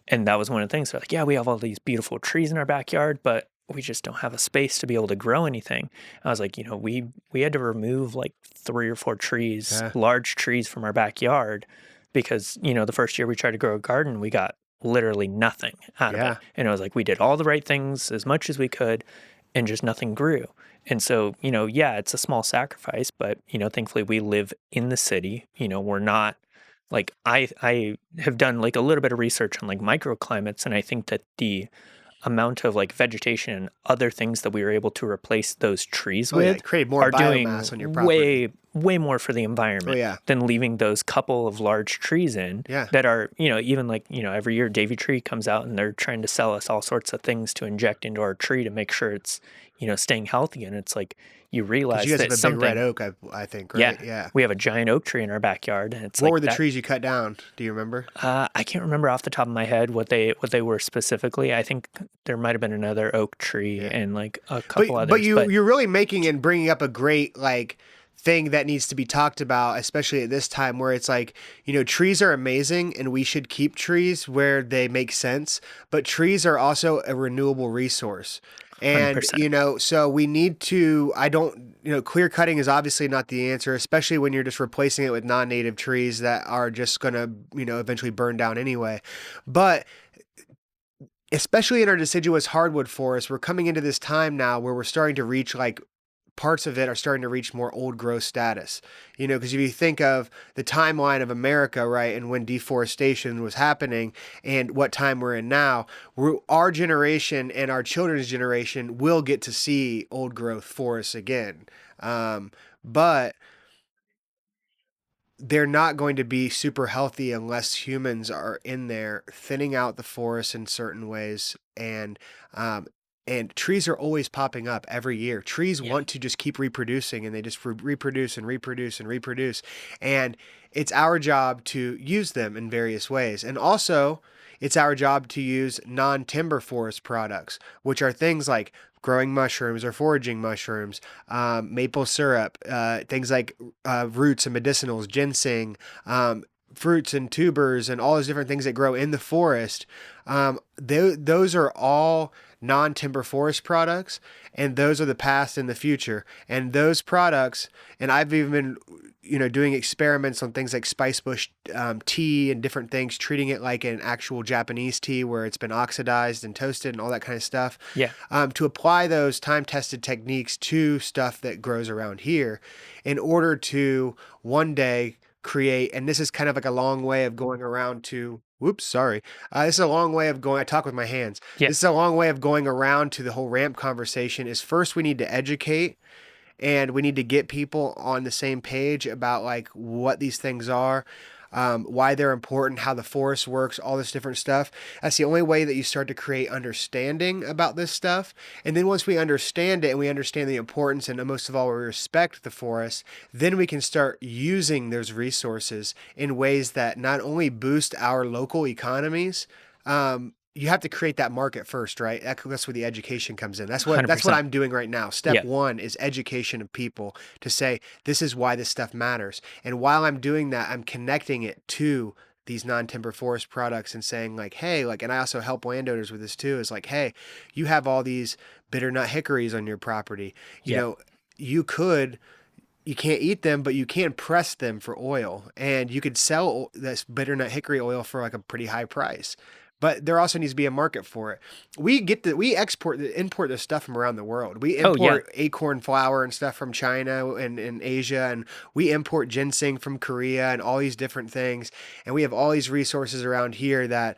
And that was one of the things. They're like, yeah, we have all these beautiful trees in our backyard, but we just don't have a space to be able to grow anything. I was like, we had to remove like 3 or 4 trees, Yeah. large trees from our backyard, because, the first year we tried to grow a garden, we got literally nothing out of Yeah. it. And it was like, we did all the right things as much as we could and just nothing grew. And so, yeah, it's a small sacrifice, but, thankfully we live in the city. We're not like, I have done like a little bit of research on like microclimates, and I think that the amount of like vegetation and other things that we were able to replace those trees Oh yeah, with create more are doing biomass on your property. way more for the Oh environment yeah. than leaving those couple of large trees in Yeah. that are, even like, every year Davy Tree comes out and they're trying to sell us all sorts of things to inject into our tree to make sure it's, staying healthy. And it's like, you Because you realize guys have that a big red something, oak, I think, yeah, right? Yeah. we have a giant oak tree in our backyard. And it's What like were the that. trees you cut down? Do you remember? I can't remember off the top of my head what they were specifically. I think there might have been another oak tree Yeah. and like a But couple others, but you're really making and bringing up a great like thing that needs to be talked about, especially at this time where it's like, trees are amazing and we should keep trees where they make sense, but trees are also a renewable resource. And, 100%. so we need to, I don't, clear cutting is obviously not the answer, especially when you're just replacing it with non-native trees that are just going to, eventually burn down anyway. But especially in our deciduous hardwood forest, we're coming into this time now where we're starting to reach like parts of it are starting to reach more old growth status. Because if you think of the timeline of America, right, and when deforestation was happening and what time we're in now, our generation and our children's generation will get to see old growth forests again. But they're not going to be super healthy unless humans are in there thinning out the forest in certain ways. And trees are always popping up every year. Trees Yeah. want to just keep reproducing, and they just reproduce and reproduce and reproduce. And it's our job to use them in various ways. And also, it's our job to use non-timber forest products, which are things like growing mushrooms or foraging mushrooms, maple syrup, things like roots and medicinals, ginseng, fruits and tubers, and all those different things that grow in the forest. Those are all non-timber forest products, and those are the past and the future. And those products, and I've even been, doing experiments on things like Spicebush tea and different things, treating it like an actual Japanese tea where it's been oxidized and toasted and all that kind of stuff. Yeah. To apply those time-tested techniques to stuff that grows around here in order to one day create, and this is kind of like a long way of going around to, whoops, sorry. This is a long way of going, I talk with my hands. Yeah. This is a long way of going around to the whole ramp conversation is first we need to educate and we need to get people on the same page about like what these things are, why they're important, how the forest works, all this different stuff. That's the only way that you start to create understanding about this stuff. And then once we understand it and we understand the importance and most of all we respect the forest, then we can start using those resources in ways that not only boost our local economies, you have to create that market first, right? That's where the education comes in. That's what 100%. I'm doing right now. Step Yeah. one is education of people to say, this is why this stuff matters. And while I'm doing that, I'm connecting it to these non-timber forest products and saying like, hey, like, and I also help landowners with this too, is like, hey, you have all these bitter nut hickories on your property. Yeah. You can't eat them, but you can press them for oil, and you could sell this bitter nut hickory oil for like a pretty high price. But there also needs to be a market for it. We import this stuff from around the world. We Oh, yeah. import acorn flour and stuff from China and Asia, and we import ginseng from Korea and all these different things. And we have all these resources around here that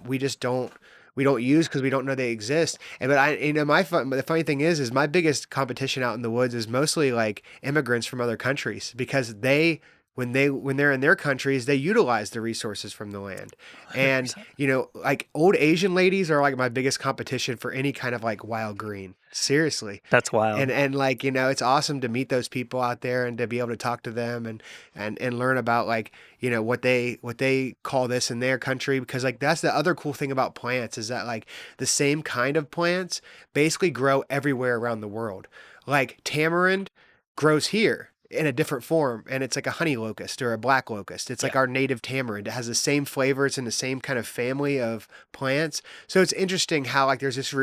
we just don't use because we don't know they exist. And but the funny thing is my biggest competition out in the woods is mostly like immigrants from other countries because when they're in their countries, they utilize the resources from the land. And 100%. like old Asian ladies are like my biggest competition for any kind of like wild green. Seriously. That's wild. And like, it's awesome to meet those people out there and to be able to talk to them and learn about like, what they call this in their country, because like that's the other cool thing about plants is that like the same kind of plants basically grow everywhere around the world. Like tamarind grows here in a different form, and it's like a honey locust or a black locust. It's like Yeah. our native tamarind. It has the same flavor. It's in the same kind of family of plants. So it's interesting how like there's this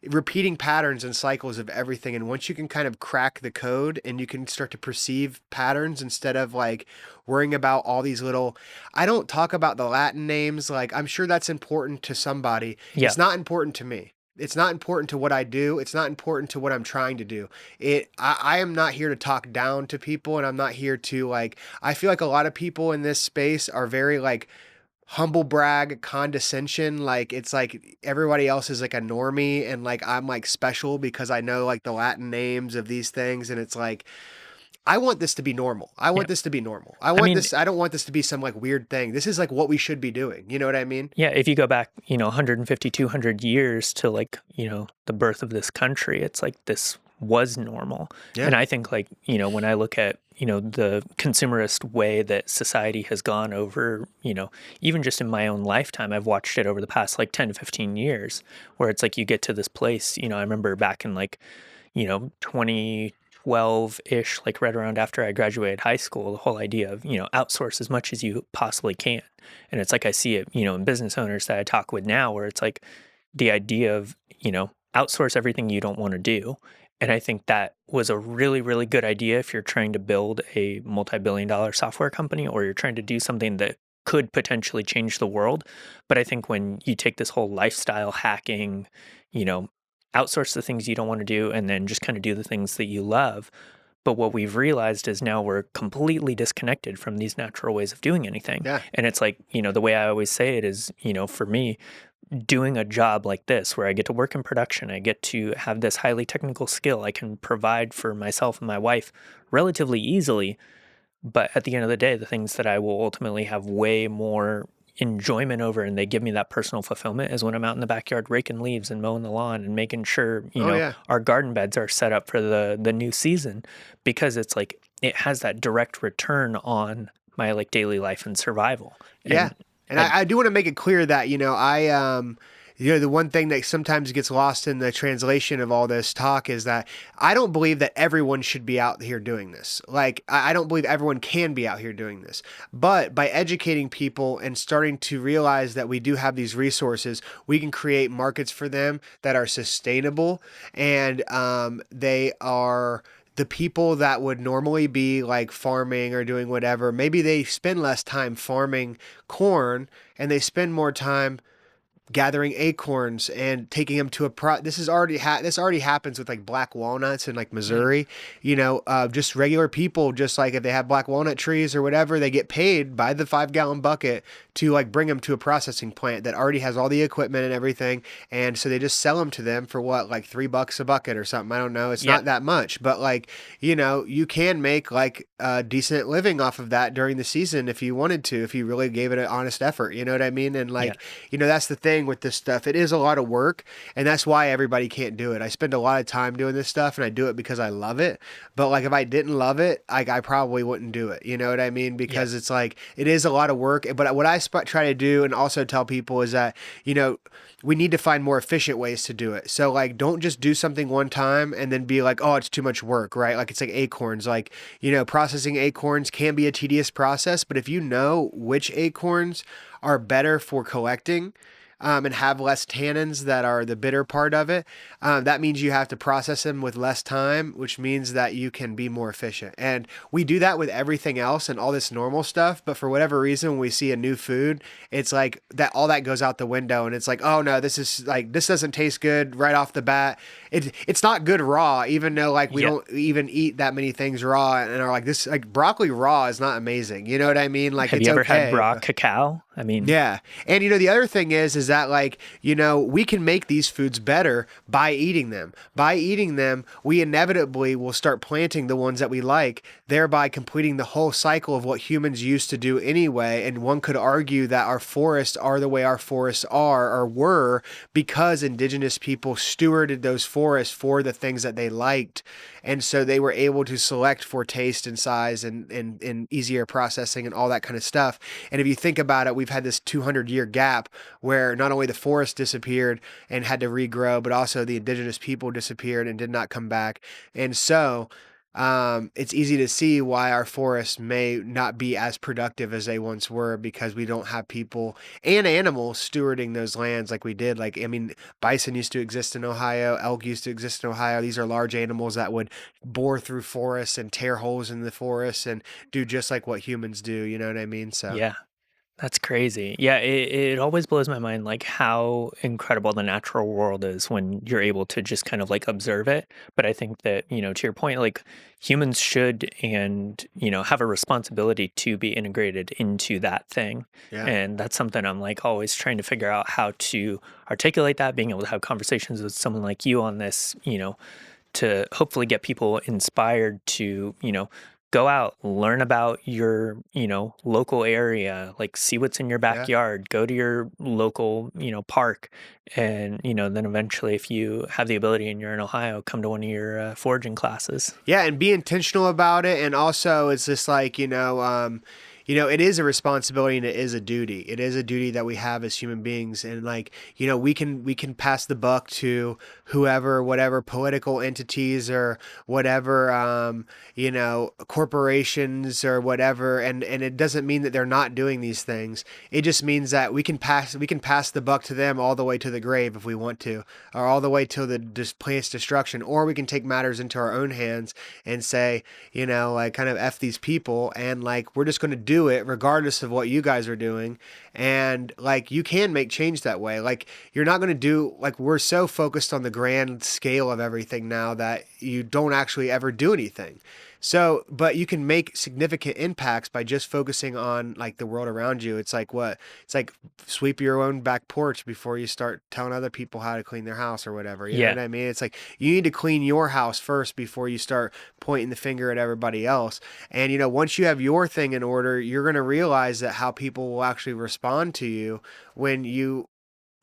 repeating patterns and cycles of everything. And once you can kind of crack the code and you can start to perceive patterns instead of like worrying about all these little, I don't talk about the Latin names. Like I'm sure that's important to somebody. Yeah. It's not important to me. It's not important to what I do. It's not important to what I'm trying to do. I am not here to talk down to people, and I'm not here to like, I feel like a lot of people in this space are very like humble brag, condescension. Like it's like everybody else is like a normie and like I'm like special because I know like the Latin names of these things. And it's like, I want this to be normal. I Yeah. want this to be normal. I I want mean, this. I don't want this to be some like weird thing. This is like what we should be doing. You know what I mean? yeah, if you go back, 150, 200 years to like, the birth of this country, it's like this was normal. Yeah. And I think like, when I look at, the consumerist way that society has gone over, even just in my own lifetime, I've watched it over the past like 10 to 15 years where it's like you get to this place, I remember back in like, 2012-ish, like right around after I graduated high school, the whole idea of, outsource as much as you possibly can. And it's like I see it, in business owners that I talk with now, where it's like the idea of, outsource everything you don't want to do. And I think that was a really, really good idea if you're trying to build a multi-billion-dollar software company or you're trying to do something that could potentially change the world. But I think when you take this whole lifestyle hacking, you know, outsource the things you don't want to do and then just kind of do the things that you love. But what we've realized is now we're completely disconnected from these natural ways of doing anything. Yeah. And it's like, the way I always say it is, for me, doing a job like this where I get to work in production, I get to have this highly technical skill, I can provide for myself and my wife relatively easily. But at the end of the day, the things that I will ultimately have way more enjoyment over and they give me that personal fulfillment is when I'm out in the backyard raking leaves and mowing the lawn and making sure, Oh yeah. our garden beds are set up for the new season, because it's like it has that direct return on my like daily life and survival. Yeah. And I do want to make it clear that, the one thing that sometimes gets lost in the translation of all this talk is that I don't believe that everyone should be out here doing this. Like, I don't believe everyone can be out here doing this. But by educating people and starting to realize that we do have these resources, we can create markets for them that are sustainable, and they are the people that would normally be like farming or doing whatever. Maybe they spend less time farming corn and they spend more time gathering acorns and taking them to this is already this already happens with like black walnuts in like Missouri. Just regular people, just like if they have black walnut trees or whatever, they get paid by the 5-gallon bucket to like bring them to a processing plant that already has all the equipment and everything. And so they just sell them to them for what, like $3 a bucket or something. I don't know. It's not that much, but like, you can make like a decent living off of that during the season if you wanted to, if you really gave it an honest effort, you know what I mean? And like, that's the thing with this stuff. It is a lot of work, and that's why everybody can't do it. I spend a lot of time doing this stuff and I do it because I love it. But like, if I didn't love it, like I probably wouldn't do it. You know what I mean? Because it's like, it is a lot of work. But what I try to do and also tell people is that, we need to find more efficient ways to do it. So like, don't just do something one time and then be like, oh, it's too much work, right? Like, it's like acorns, like, processing acorns can be a tedious process, but if you know which acorns are better for collecting, and have less tannins that are the bitter part of it, that means you have to process them with less time, which means that you can be more efficient. And we do that with everything else and all this normal stuff. But for whatever reason, when we see a new food, it's like that all that goes out the window, and it's like, oh no, this doesn't taste good right off the bat. It's not good raw, even though like we don't even eat that many things raw and are like this, like broccoli raw is not amazing. You know what I mean? Like, have it's you ever okay, had raw cacao? I mean, yeah. And the other thing is that like, we can make these foods better by eating them. By eating them, we inevitably will start planting the ones that we like, thereby completing the whole cycle of what humans used to do anyway. And one could argue that our forests are the way our forests are or were because indigenous people stewarded those forests for the things that they liked. And so they were able to select for taste and size and easier processing and all that kind of stuff. And if you think about it, we've had this 200-year gap where not only the forest disappeared and had to regrow, but also the indigenous people disappeared and did not come back. And so it's easy to see why our forests may not be as productive as they once were, because we don't have people and animals stewarding those lands like we did. Like, I mean, bison used to exist in Ohio, elk used to exist in Ohio. These are large animals that would bore through forests and tear holes in the forests and do just like what humans do. You know what I mean? So yeah. That's crazy. Yeah, it always blows my mind like how incredible the natural world is when you're able to just kind of like observe it. But I think that, to your point, like humans should and, have a responsibility to be integrated into that thing. yeah. And that's something I'm like always trying to figure out how to articulate that, being able to have conversations with someone like you on this, to hopefully get people inspired to, go out, learn about your, local area, like see what's in your Yeah. backyard, go to your local, park. And, then eventually, if you have the ability and you're in Ohio, come to one of your foraging classes. Yeah, and be intentional about it. And also, it's just like, it is a responsibility and it is a duty. It is a duty that we have as human beings. And like, we can pass the buck to whoever, whatever political entities or whatever, corporations or whatever. And it doesn't mean that they're not doing these things. It just means that we can pass the buck to them all the way to the grave if we want to, or all the way to the place destruction, or we can take matters into our own hands and say, like kind of F these people. And like, we're just going to do it regardless of what you guys are doing. And like, you can make change that way. Like, you're not going to do, like, we're so focused on the grand scale of everything now that you don't actually ever do anything. So, but you can make significant impacts by just focusing on like the world around you. It's like what? It's like sweep your own back porch before you start telling other people how to clean their house or whatever. You know Yeah. what I mean? It's like you need to clean your house first before you start pointing the finger at everybody else. And once you have your thing in order, you're going to realize that how people will actually respond to you when you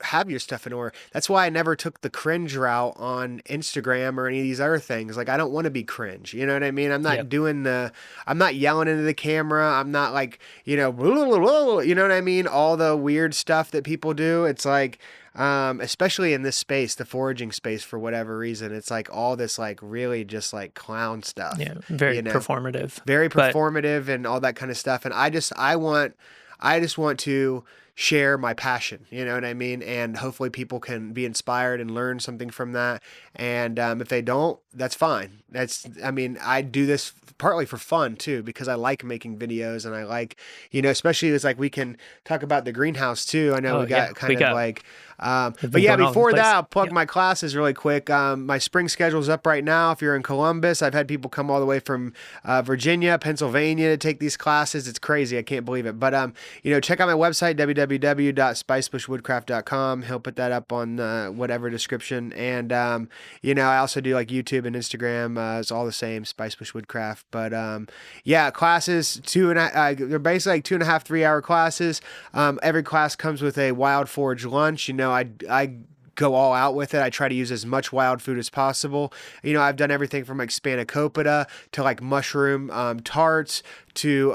have your stuff in order. That's why I never took the cringe route on Instagram or any of these other things. Like, I don't want to be cringe. You know what I mean? Yep. I'm not yelling into the camera. I'm not like, blah, blah, blah, you know what I mean? All the weird stuff that people do. It's like, especially in this space, the foraging space, for whatever reason, it's like all this like really just like clown stuff. Yeah. Very performative. Very But performative and all that kind of stuff. And I just want to share my passion, you know what I mean? And hopefully people can be inspired and learn something from that. And if they don't, that's fine. I do this partly for fun too, because I like making videos and I like, especially it's like we can talk about the greenhouse too. I know Oh, we got yeah, we got but been yeah, going all over the before place. that, I'll plug Yep. my classes really quick. My spring schedule's up right now. If you're in Columbus, I've had people come all the way from Virginia, Pennsylvania to take these classes. It's crazy. I can't believe it. But, check out my website, www.spicebushwoodcraft.com. He'll put that up on whatever description. And, I also do like YouTube and Instagram. It's all the same, Spicebush Woodcraft. But, yeah, classes, they're basically like 2.5, 3 hour classes. Every class comes with a wild forage lunch. I go all out with it. I try to use as much wild food as possible. I've done everything from like spanakopita to like mushroom tarts to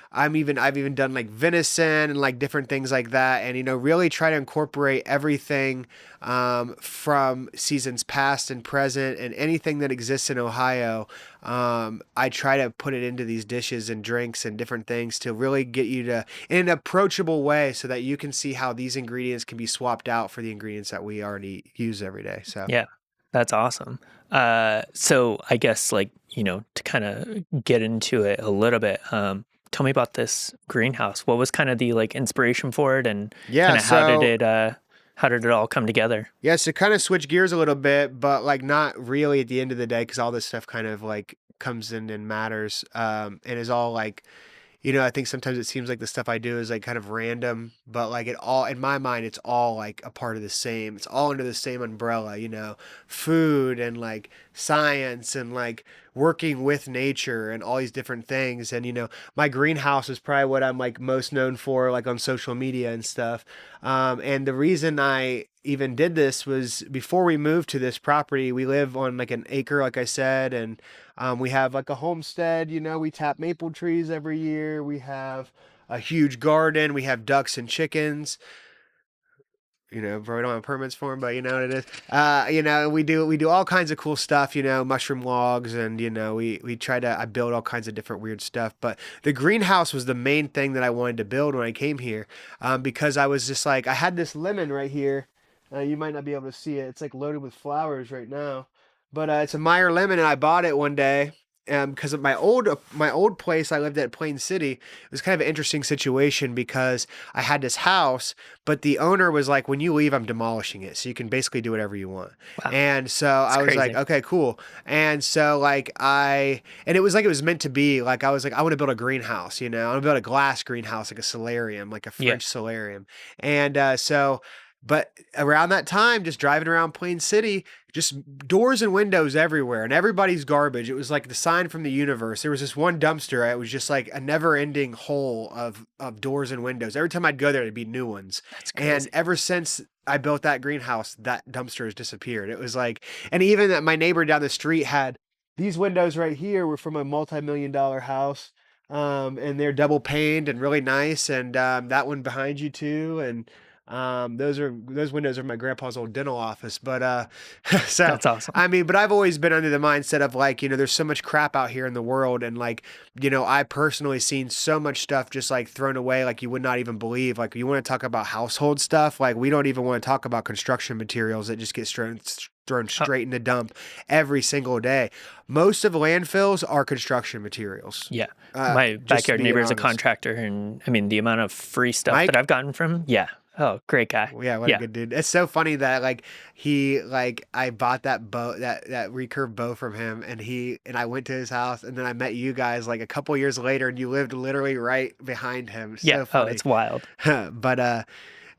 I've even done like venison and like different things like that. And really try to incorporate everything from seasons past and present and anything that exists in Ohio. I try to put it into these dishes and drinks and different things to really get you to in an approachable way so that you can see how these ingredients can be swapped out for the ingredients that we already use every day. So Yeah, that's awesome. So I guess like, to kind of get into it a little bit, tell me about this greenhouse. What was kind of the like inspiration for it and yeah, kind of how did it all come together? yeah, so kind of switch gears a little bit, but like not really at the end of the day, because all this stuff kind of like comes in and matters, and is all like, I think sometimes it seems like the stuff I do is like kind of random, but like it all, in my mind, it's all like a part of the same. It's all under the same umbrella, food and like science and like working with nature and all these different things. And, my greenhouse is probably what I'm like most known for, like on social media and stuff. And the reason I even did this was before we moved to this property, we live on like an acre, like I said, and we have like a homestead, we tap maple trees every year. We have a huge garden. We have ducks and chickens. Probably don't have permits for them, but you know what it is. We do all kinds of cool stuff, mushroom logs, and I build all kinds of different weird stuff. But the greenhouse was the main thing that I wanted to build when I came here, because I was just like, I had this lemon right here. You might not be able to see it. It's like loaded with flowers right now, but it's a Meyer lemon, and I bought it one day. Because of my old place I lived at, Plain City, it was kind of an interesting situation because I had this house, but the owner was like, when you leave, I'm demolishing it. So you can basically do whatever you want. Wow, And so that's I was like, crazy. okay, cool. And so and it was like, it was meant to be like, I was like, I want to build a greenhouse, I want to build a glass greenhouse, like a solarium, like a Yeah. French solarium. And so But around that time, just driving around Plain City, just doors and windows everywhere, and everybody's garbage. It was like the sign from the universe. There was this one dumpster. It was just like a never-ending hole of doors and windows. Every time I'd go there, there'd be new ones. That's And crazy. ever since I built that greenhouse, that dumpster has disappeared. It was like, and even that my neighbor down the street had these windows right here were from a multi-million-dollar house. And they're double paned and really nice. And that one behind you too. And those windows are my grandpa's old dental office. But so That's awesome. I mean, but I've always been under the mindset of like, there's so much crap out here in the world, and like, I personally seen so much stuff just like thrown away, like you would not even believe. Like, you want to talk about household stuff, like we don't even want to talk about construction materials that just get thrown Uh, straight in the dump every single day. Most of landfills are construction materials. yeah. My Just backyard being neighbor is a honest. contractor, and I mean, the amount of free stuff that Mike, I've gotten from him, yeah. Oh, great guy. well, yeah, what a Yeah. good dude. It's so funny that I bought that bow, that recurve bow from him, and I went to his house, and then I met you guys like a couple years later, and you lived literally right behind him. Yeah. So Oh, funny. it's wild. But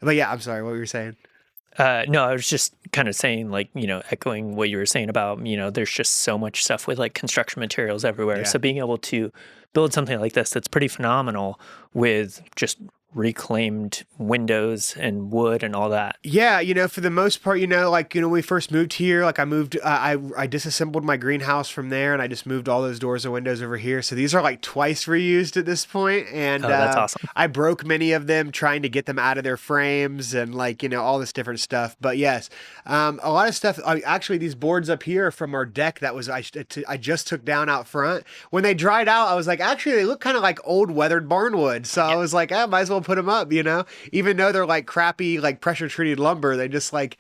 yeah, I'm sorry, what were you saying? No, I was just kind of saying, like, echoing what you were saying about, there's just so much stuff with like construction materials everywhere. Yeah. So being able to build something like this that's pretty phenomenal with just reclaimed windows and wood and all that. Yeah, for the most part, like, when we first moved here, like I moved, I disassembled my greenhouse from there, and I just moved all those doors and windows over here. So these are like twice reused at this point, and Oh, that's awesome. I broke many of them trying to get them out of their frames, and like, all this different stuff. But yes, a lot of stuff. Actually, these boards up here from our deck that was I just took down out front. When they dried out, I was like, actually, they look kind of like old weathered barnwood. So I was like, I might as well put them up, even though they're like crappy, like pressure treated lumber, they just like,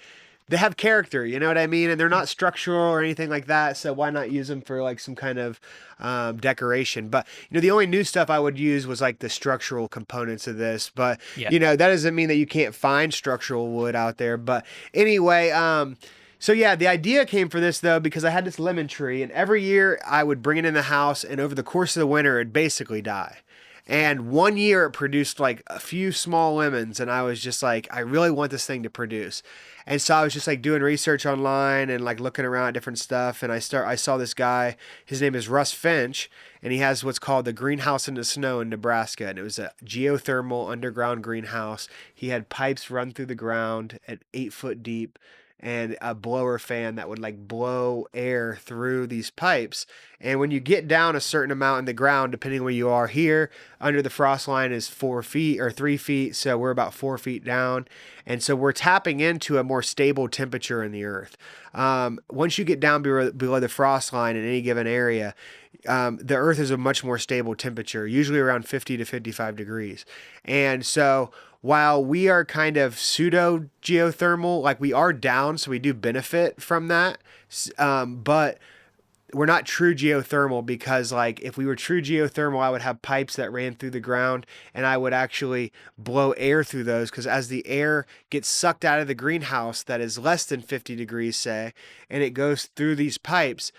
they have character, you know what I mean? And they're not structural or anything like that. So why not use them for like some kind of decoration? But, the only new stuff I would use was like the structural components of this. But, Yeah. that doesn't mean that you can't find structural wood out there. But anyway, so yeah, the idea came for this though, because I had this lemon tree, and every year I would bring it in the house, and over the course of the winter, it'd basically die. And one year it produced like a few small lemons, and I was just like, I really want this thing to produce. And so I was just like doing research online and like looking around at different stuff, and I saw this guy, his name is Russ Finch, and he has what's called the greenhouse in the snow in Nebraska, and it was a geothermal underground greenhouse. He had pipes run through the ground at 8 foot deep, and a blower fan that would like blow air through these pipes. And when you get down a certain amount in the ground, depending where you are here, under the frost line is 4 feet or 3 feet. So we're about 4 feet down. And so we're tapping into a more stable temperature in the earth. Once you get down below the frost line in any given area, the earth is a much more stable temperature, usually around 50 to 55 degrees. And so while we are kind of pseudo geothermal, like we are down, so we do benefit from that. But we're not true geothermal, because like if we were true geothermal, I would have pipes that ran through the ground, and I would actually blow air through those, because as the air gets sucked out of the greenhouse that is less than 50 degrees, say, and it goes through these pipes,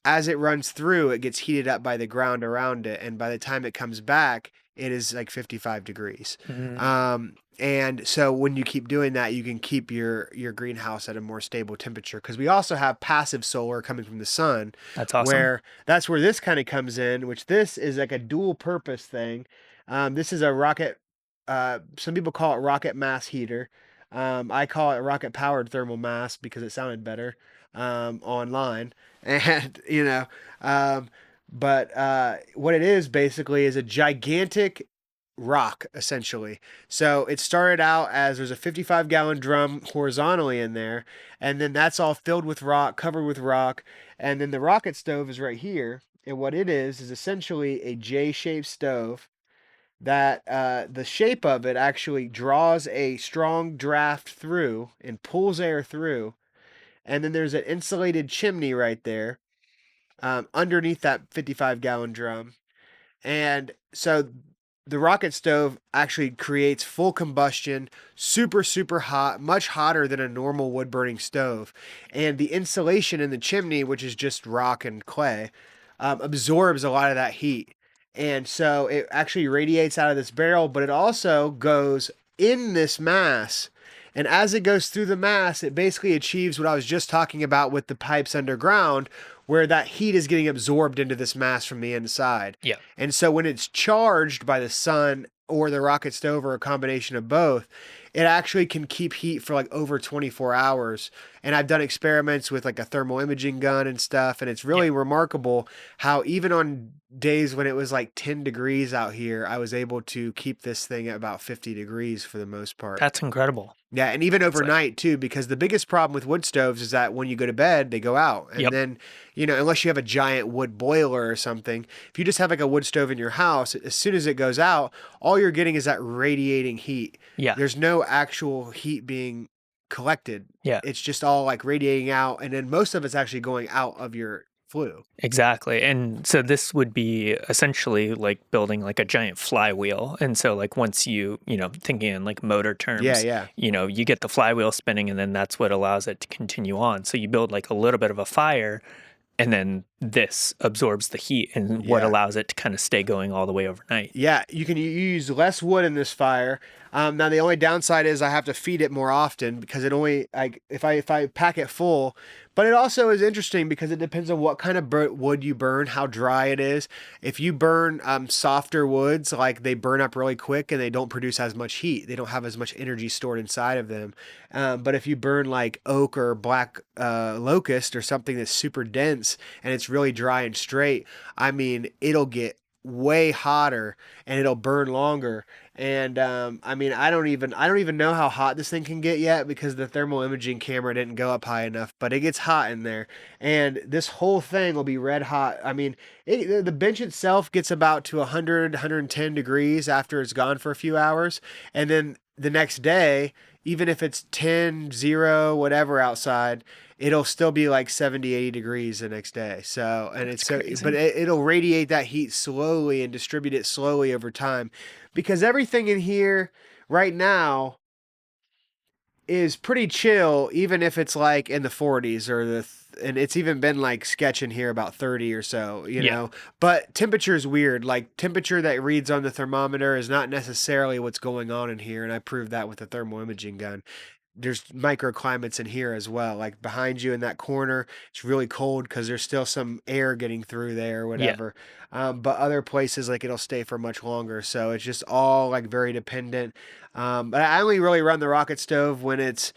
as it runs through, it gets heated up by the ground around it, and by the time it comes back, it is like 55 degrees. Mm, And so when you keep doing that, you can keep your greenhouse at a more stable temperature, because we also have passive solar coming from the sun, that's awesome. where that's where this kind of comes in, which this is like a dual purpose thing. This is a rocket. Some people call it rocket mass heater. I call it rocket powered thermal mass because it sounded better online. And but what it is basically is a gigantic rock, essentially. So it started out as there's a 55-gallon drum horizontally in there, and then that's all filled with rock, covered with rock, and then the rocket stove is right here. And what it is essentially a J-shaped stove that the shape of it actually draws a strong draft through and pulls air through. And then there's an insulated chimney right there underneath that 55-gallon drum. And so the rocket stove actually creates full combustion, super, super hot, much hotter than a normal wood burning stove. And the insulation in the chimney, which is just rock and clay, absorbs a lot of that heat. And so it actually radiates out of this barrel, but it also goes in this mass And as it goes through the mass, it basically achieves what I was just talking about with the pipes underground, where that heat is getting absorbed into this mass from the inside. Yeah. And so when it's charged by the sun or the rocket stove or a combination of both, it actually can keep heat for like over 24 hours. And I've done experiments with like a thermal imaging gun and stuff. And it's really remarkable how even on days when it was like 10 degrees out here, I was able to keep this thing at about 50 degrees for the most part. That's incredible. Yeah, and even overnight too, because the biggest problem with wood stoves is that when you go to bed, they go out. And then, you know, unless you have a giant wood boiler or something, if you just have like a wood stove in your house, as soon as it goes out, all you're getting is that radiating heat. Yeah. There's no actual heat being collected. Yeah. It's just all like radiating out, and then most of it's actually going out of your flue. Exactly. And so this would be essentially like building like a giant flywheel. And so like once you know, thinking in like motor terms, you know, you get the flywheel spinning and then that's what allows it to continue on. So you build like a little bit of a fire and then this absorbs the heat and what allows it to kind of stay going all the way overnight. Yeah, you can use less wood in this fire. Now the only downside is I have to feed it more often because it only like if I pack it full. But it also is interesting because it depends on what kind of wood you burn, how dry it is. If you burn softer woods, like they burn up really quick and they don't produce as much heat. They don't have as much energy stored inside of them. But if you burn like oak or black locust or something that's super dense and it's really dry and straight, I mean, it'll get way hotter and it'll burn longer. And I mean, I don't even know how hot this thing can get yet because the thermal imaging camera didn't go up high enough, but it gets hot in there. And this whole thing will be red hot. I mean, the bench itself gets about to 100, 110 degrees after it's gone for a few hours. And then the next day, even if it's 10, 0, whatever outside, it'll still be like 70, 80 degrees the next day. So, and it's so, but it'll radiate that heat slowly and distribute it slowly over time because everything in here right now is pretty chill, even if it's like in the 40s or and it's even been like sketching here about 30 or so, you know, but temperature is weird. Like temperature that reads on the thermometer is not necessarily what's going on in here. And I proved that with the thermal imaging gun. There's microclimates in here as well. Like behind you in that corner, it's really cold because there's still some air getting through there or whatever. But other places, like it'll stay for much longer. So it's just all like very dependent. But I only really run the rocket stove when it's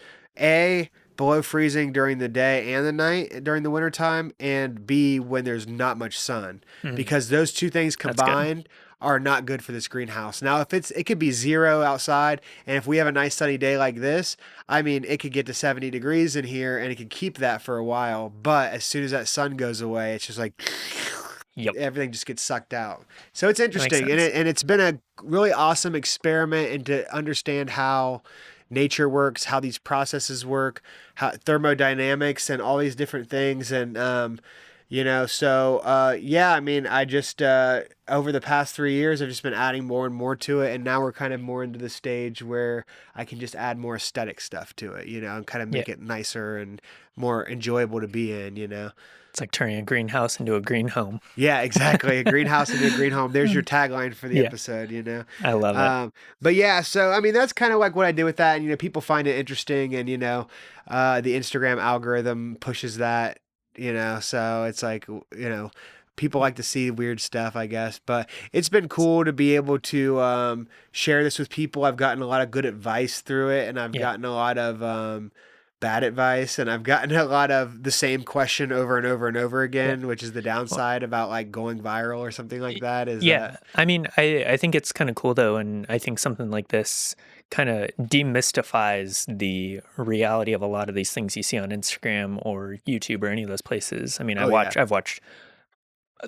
below freezing during the day and the night during the wintertime, and B, when there's not much sun, because those two things combined are not good for this greenhouse. Now, if it could be 0 outside, and if we have a nice sunny day like this, I mean, it could get to 70 degrees in here, and it could keep that for a while. But as soon as that sun goes away, it's just like everything just gets sucked out. So it's interesting, and it's been a really awesome experiment and to understand how nature works, how these processes work, how thermodynamics and all these different things. And, you know, so, yeah, I mean, I just, over the past 3 years, I've just been adding more and more to it. And now we're kind of more into the stage where I can just add more aesthetic stuff to it, you know, and kind of make it nicer and more enjoyable to be in, you know. It's like turning a greenhouse into a green home. Yeah, exactly. A greenhouse into a green home. There's your tagline for the episode, you know? I love it. But yeah, so, I mean, that's kind of like what I did with that. And, you know, people find it interesting and, you know, the Instagram algorithm pushes that, you know, so it's like, you know, people like to see weird stuff, I guess, but it's been cool to be able to share this with people. I've gotten a lot of good advice through it, and I've gotten a lot of bad advice, and I've gotten a lot of the same question over and over and over again, which is the downside about like going viral or something like that. I mean, I think it's kind of cool though, and I think something like this kind of demystifies the reality of a lot of these things you see on Instagram or YouTube or any of those places. I mean, I've watched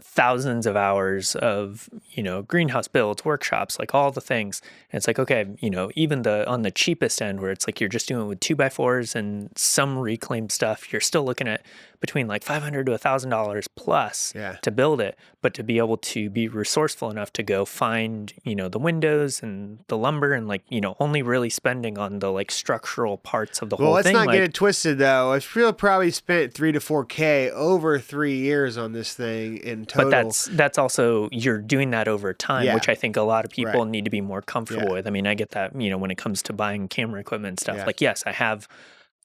thousands of hours of, you know, greenhouse builds, workshops, like all the things. And it's like, okay, you know, even on the cheapest end where it's like you're just doing it with 2x4s and some reclaimed stuff, you're still looking at between like $500 to $1,000 plus to build it. But to be able to be resourceful enough to go find, you know, the windows and the lumber and like, you know, only really spending on the like structural parts of the whole thing. Well, let's not get it twisted though. I probably spent $3 to $4K over 3 years on this thing in in But total. that's also, you're doing that over time, Yeah. which I think a lot of people Right. need to be more comfortable Yeah. with. I mean, I get that, when it comes to buying camera equipment and stuff. Yeah. Like, yes, I have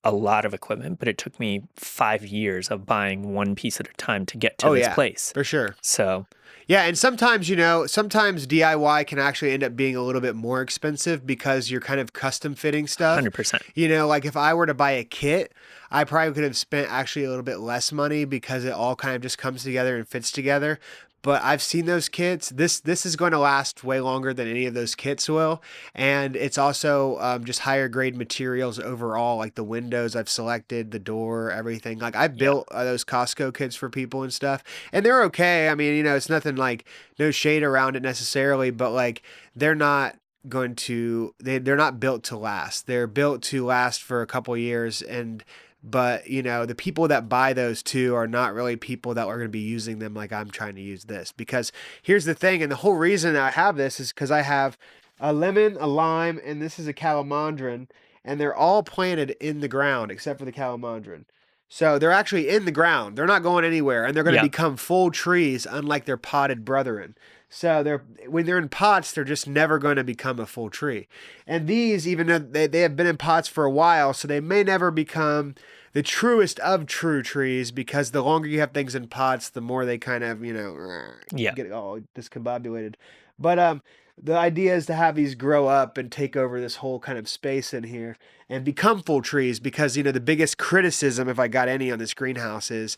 a lot of equipment, but it took me 5 years of buying one piece at a time to get to Oh this yeah, place. for sure. So, Yeah, and sometimes, sometimes DIY can actually end up being a little bit more expensive because you're kind of custom fitting stuff. 100%. Like if I were to buy a kit, I probably could have spent actually a little bit less money because it all kind of just comes together and fits together. But I've seen those kits. This is going to last way longer than any of those kits will, and it's also just higher grade materials overall. Like the windows I've selected, the door, everything. Like I Yeah. built those Costco kits for people and stuff, and they're okay. I mean, it's nothing like no shade around it necessarily, but like they're not going to they're not built to last. They're built to last for a couple years, and but the people that buy those too are not really people that are going to be using them like I'm trying to use this. Because here's the thing, and the whole reason I have this is because I have a lemon, a lime, and this is a calamandrin, and they're all planted in the ground except for the calamandrin. So they're actually in the ground. They're not going anywhere, and they're going to Yeah. become full trees, unlike their potted brethren. So when they're in pots, they're just never going to become a full tree. And these, even though they have been in pots for a while, so they may never become the truest of true trees, because the longer you have things in pots, the more they kind of, Yeah. get all discombobulated. But the idea is to have these grow up and take over this whole kind of space in here and become full trees, because, the biggest criticism, if I got any on this greenhouse, is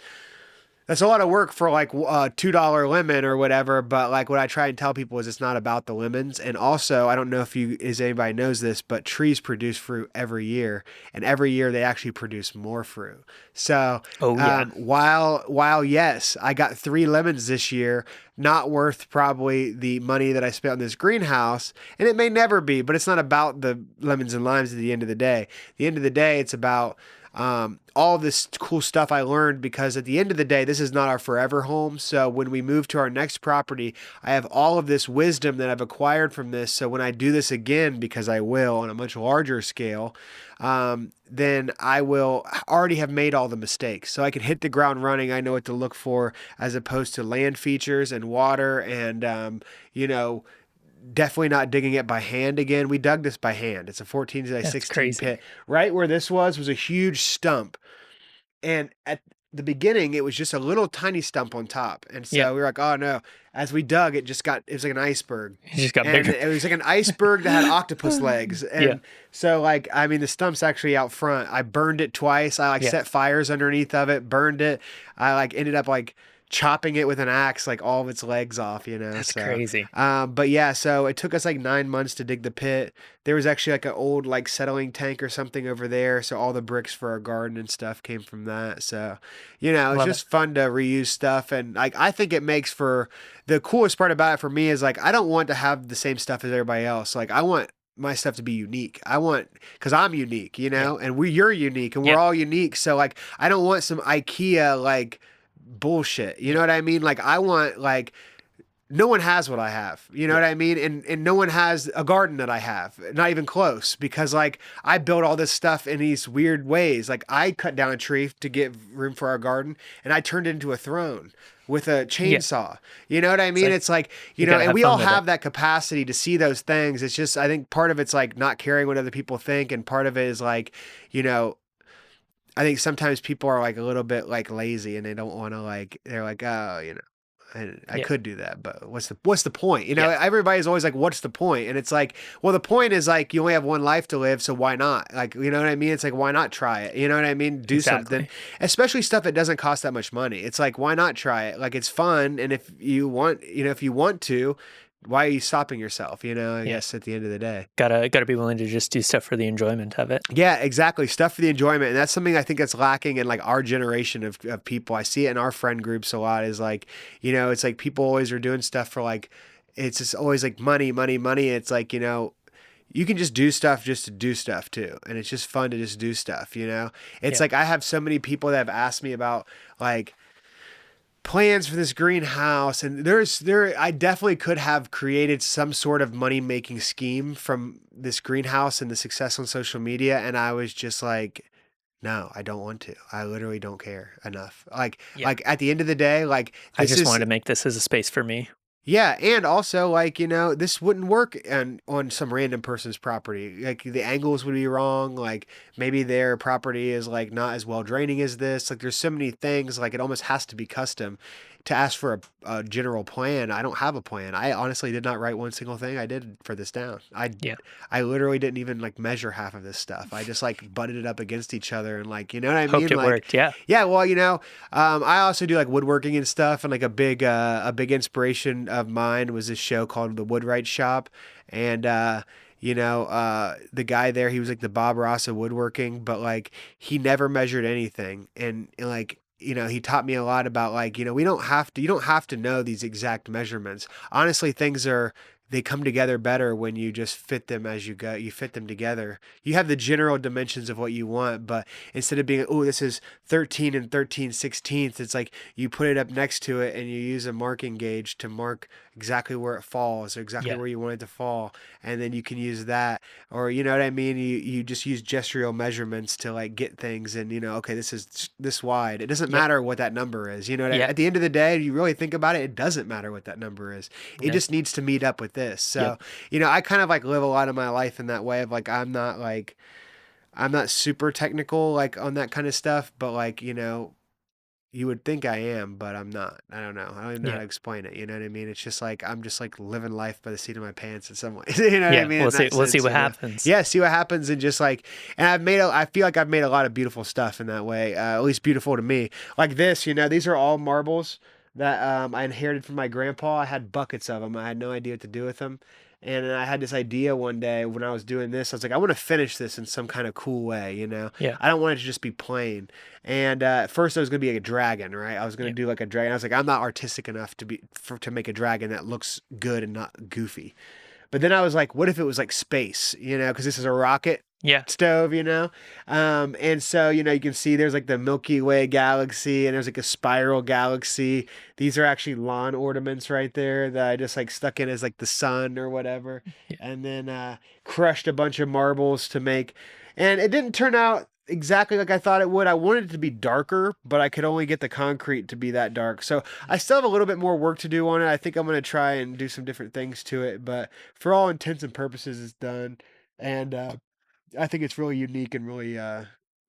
that's a lot of work for like a $2 lemon or whatever. But like what I try and tell people is it's not about the lemons. And also, I don't know if anybody knows this, but trees produce fruit every year, and every year they actually produce more fruit. So Oh, yeah. while yes, I got 3 lemons this year, not worth probably the money that I spent on this greenhouse, and it may never be, but it's not about the lemons and limes at the end of the day. At the end of the day, it's about all this cool stuff I learned, because at the end of the day, this is not our forever home. So when we move to our next property, I have all of this wisdom that I've acquired from this. So when I do this again, because I will on a much larger scale, then I will already have made all the mistakes. So I can hit the ground running. I know what to look for, as opposed to land features and water and, definitely not digging it by hand again. We dug this by hand. It's a 14 by 16 pit. Right where this was a huge stump. And at the beginning, it was just a little tiny stump on top. And so we were like, oh no. As we dug, it was like an iceberg. It just got and bigger. It was like an iceberg that had octopus legs. And so like, I mean, the stump's actually out front. I burned it twice. I set fires underneath of it, burned it. I ended up chopping it with an axe, all of its legs off, That's crazy. But yeah, so it took us 9 months to dig the pit. There was actually an old settling tank or something over there. So all the bricks for our garden and stuff came from that. So, it's just fun to reuse stuff. And I think it makes for the coolest part about it for me is I don't want to have the same stuff as everybody else. I want my stuff to be unique. Because I'm unique, and you're unique, and we're all unique. So I don't want some IKEA, bullshit. You know what I mean? I want no one has what I have. You know what I mean? And no one has a garden that I have. Not even close. Because I built all this stuff in these weird ways. I cut down a tree to get room for our garden, and I turned it into a throne with a chainsaw. You know what I mean? It's and we all have that capacity to see those things. It's just, I think part of it's not caring what other people think, and part of it is I think sometimes people are a little bit lazy, and they don't want to they're oh, I could do that, but what's the point? Everybody's always what's the point? And it's well, the point is you only have one life to live, so why not? You know what I mean? It's why not try it? You know what I mean? Do something, especially stuff that doesn't cost that much money. It's why not try it? It's fun, and if you want, if you want to, why are you stopping yourself? I guess at the end of the day, gotta be willing to just do stuff for the enjoyment of it. Yeah, exactly. Stuff for the enjoyment. And that's something I think that's lacking in our generation of people. I see it in our friend groups a lot, is it's people always are doing stuff for it's just always money, money, money. It's you can just do stuff just to do stuff too. And it's just fun to just do stuff, It's I have so many people that have asked me about plans for this greenhouse, and I definitely could have created some sort of money making scheme from this greenhouse and the success on social media, and I was just No, I don't want to. I literally don't care enough. Yeah. At the end of the day, like I this just wanted is to make this as a space for me. yeah, and also like, this wouldn't work on some random person's property. Like the angles would be wrong, like maybe their property is like not as well draining as this. Like there's so many things, like it almost has to be custom to ask for a general plan. I don't have a plan. I honestly did not write one single thing I did for this down. Yeah. I literally didn't even like measure half of this stuff. I just like butted it up against each other and like, you know what I Hoped mean? it Like, worked. Yeah. yeah, well, I also do like woodworking and stuff, and like a big inspiration of mine was this show called The Woodwright Shop, and the guy there, he was like the Bob Ross of woodworking, but like he never measured anything, and like. He taught me a lot about like, you don't have to know these exact measurements. Honestly, they come together better when you just fit them as you go. You fit them together. You have the general dimensions of what you want, but instead of being, oh, this is 13 and 13/16, it's like you put it up next to it and you use a marking gauge to mark exactly where it falls or exactly Yeah. where you want it to fall. And then you can use that, or you know what I mean? You just use gestural measurements to like get things and, okay, this is this wide. It doesn't Yep. matter what that number is. Yeah. At the end of the day, you really think about it, it doesn't matter what that number is. It Yeah. just needs to meet up with this. Yep. So, I kind of like live a lot of my life in that way of like I'm not super technical like on that kind of stuff, but like, you would think I am, but I'm not. I don't know. I don't even know how Yeah. to explain it. You know what I mean? It's just like I'm just like living life by the seat of my pants in some ways. You know what I Yeah. mean? We'll In see. that We'll see sense, what happens. Yeah, see what happens, and just like, and I feel like I've made a lot of beautiful stuff in that way. At least beautiful to me. Like this, these are all marbles that I inherited from my grandpa. I had buckets of them. I had no idea what to do with them. And I had this idea one day when I was doing this. I was like, I want to finish this in some kind of cool way. Yeah. I don't want it to just be plain. And at first, I was going to be like a dragon, right? I was going to Yeah. do like a dragon. I was like, I'm not artistic enough to make a dragon that looks good and not goofy. But then I was like, what if it was like space, because this is a rocket Yeah. stove, and so, you can see there's like the Milky Way galaxy and there's like a spiral galaxy. These are actually lawn ornaments right there that I just like stuck in as like the sun or whatever. Yeah. And then crushed a bunch of marbles to make, and it didn't turn out exactly like I thought it would. I wanted it to be darker, but I could only get the concrete to be that dark. So I still have a little bit more work to do on it. I think I'm going to try and do some different things to it, but for all intents and purposes, it's done. And I think it's really unique and really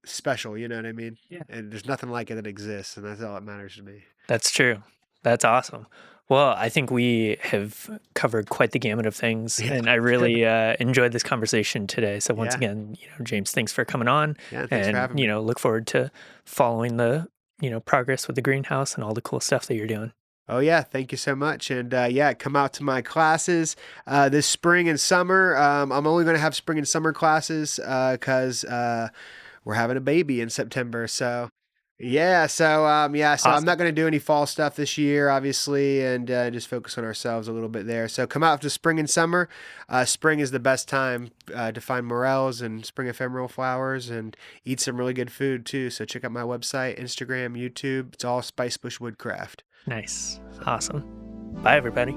special. You know what I mean? Yeah. And there's nothing like it that exists, and that's all that matters to me. That's true. That's awesome. Well, I think we have covered quite the gamut of things, Yeah. and I really enjoyed this conversation today. So once Yeah. again, James, thanks for coming on, Yeah, thanks for having and me. look forward to following the progress with the greenhouse and all the cool stuff that you're doing. Oh yeah, thank you so much, and yeah, come out to my classes this spring and summer. I'm only going to have spring and summer classes because we're having a baby in September. So yeah, so so I'm Awesome. not going to do any fall stuff this year, obviously, and just focus on ourselves a little bit there. So come out to spring and summer. Spring is the best time to find morels and spring ephemeral flowers and eat some really good food too. So check out my website, Instagram, YouTube. It's all Spicebush Woodcraft. Nice. Awesome. Bye, everybody.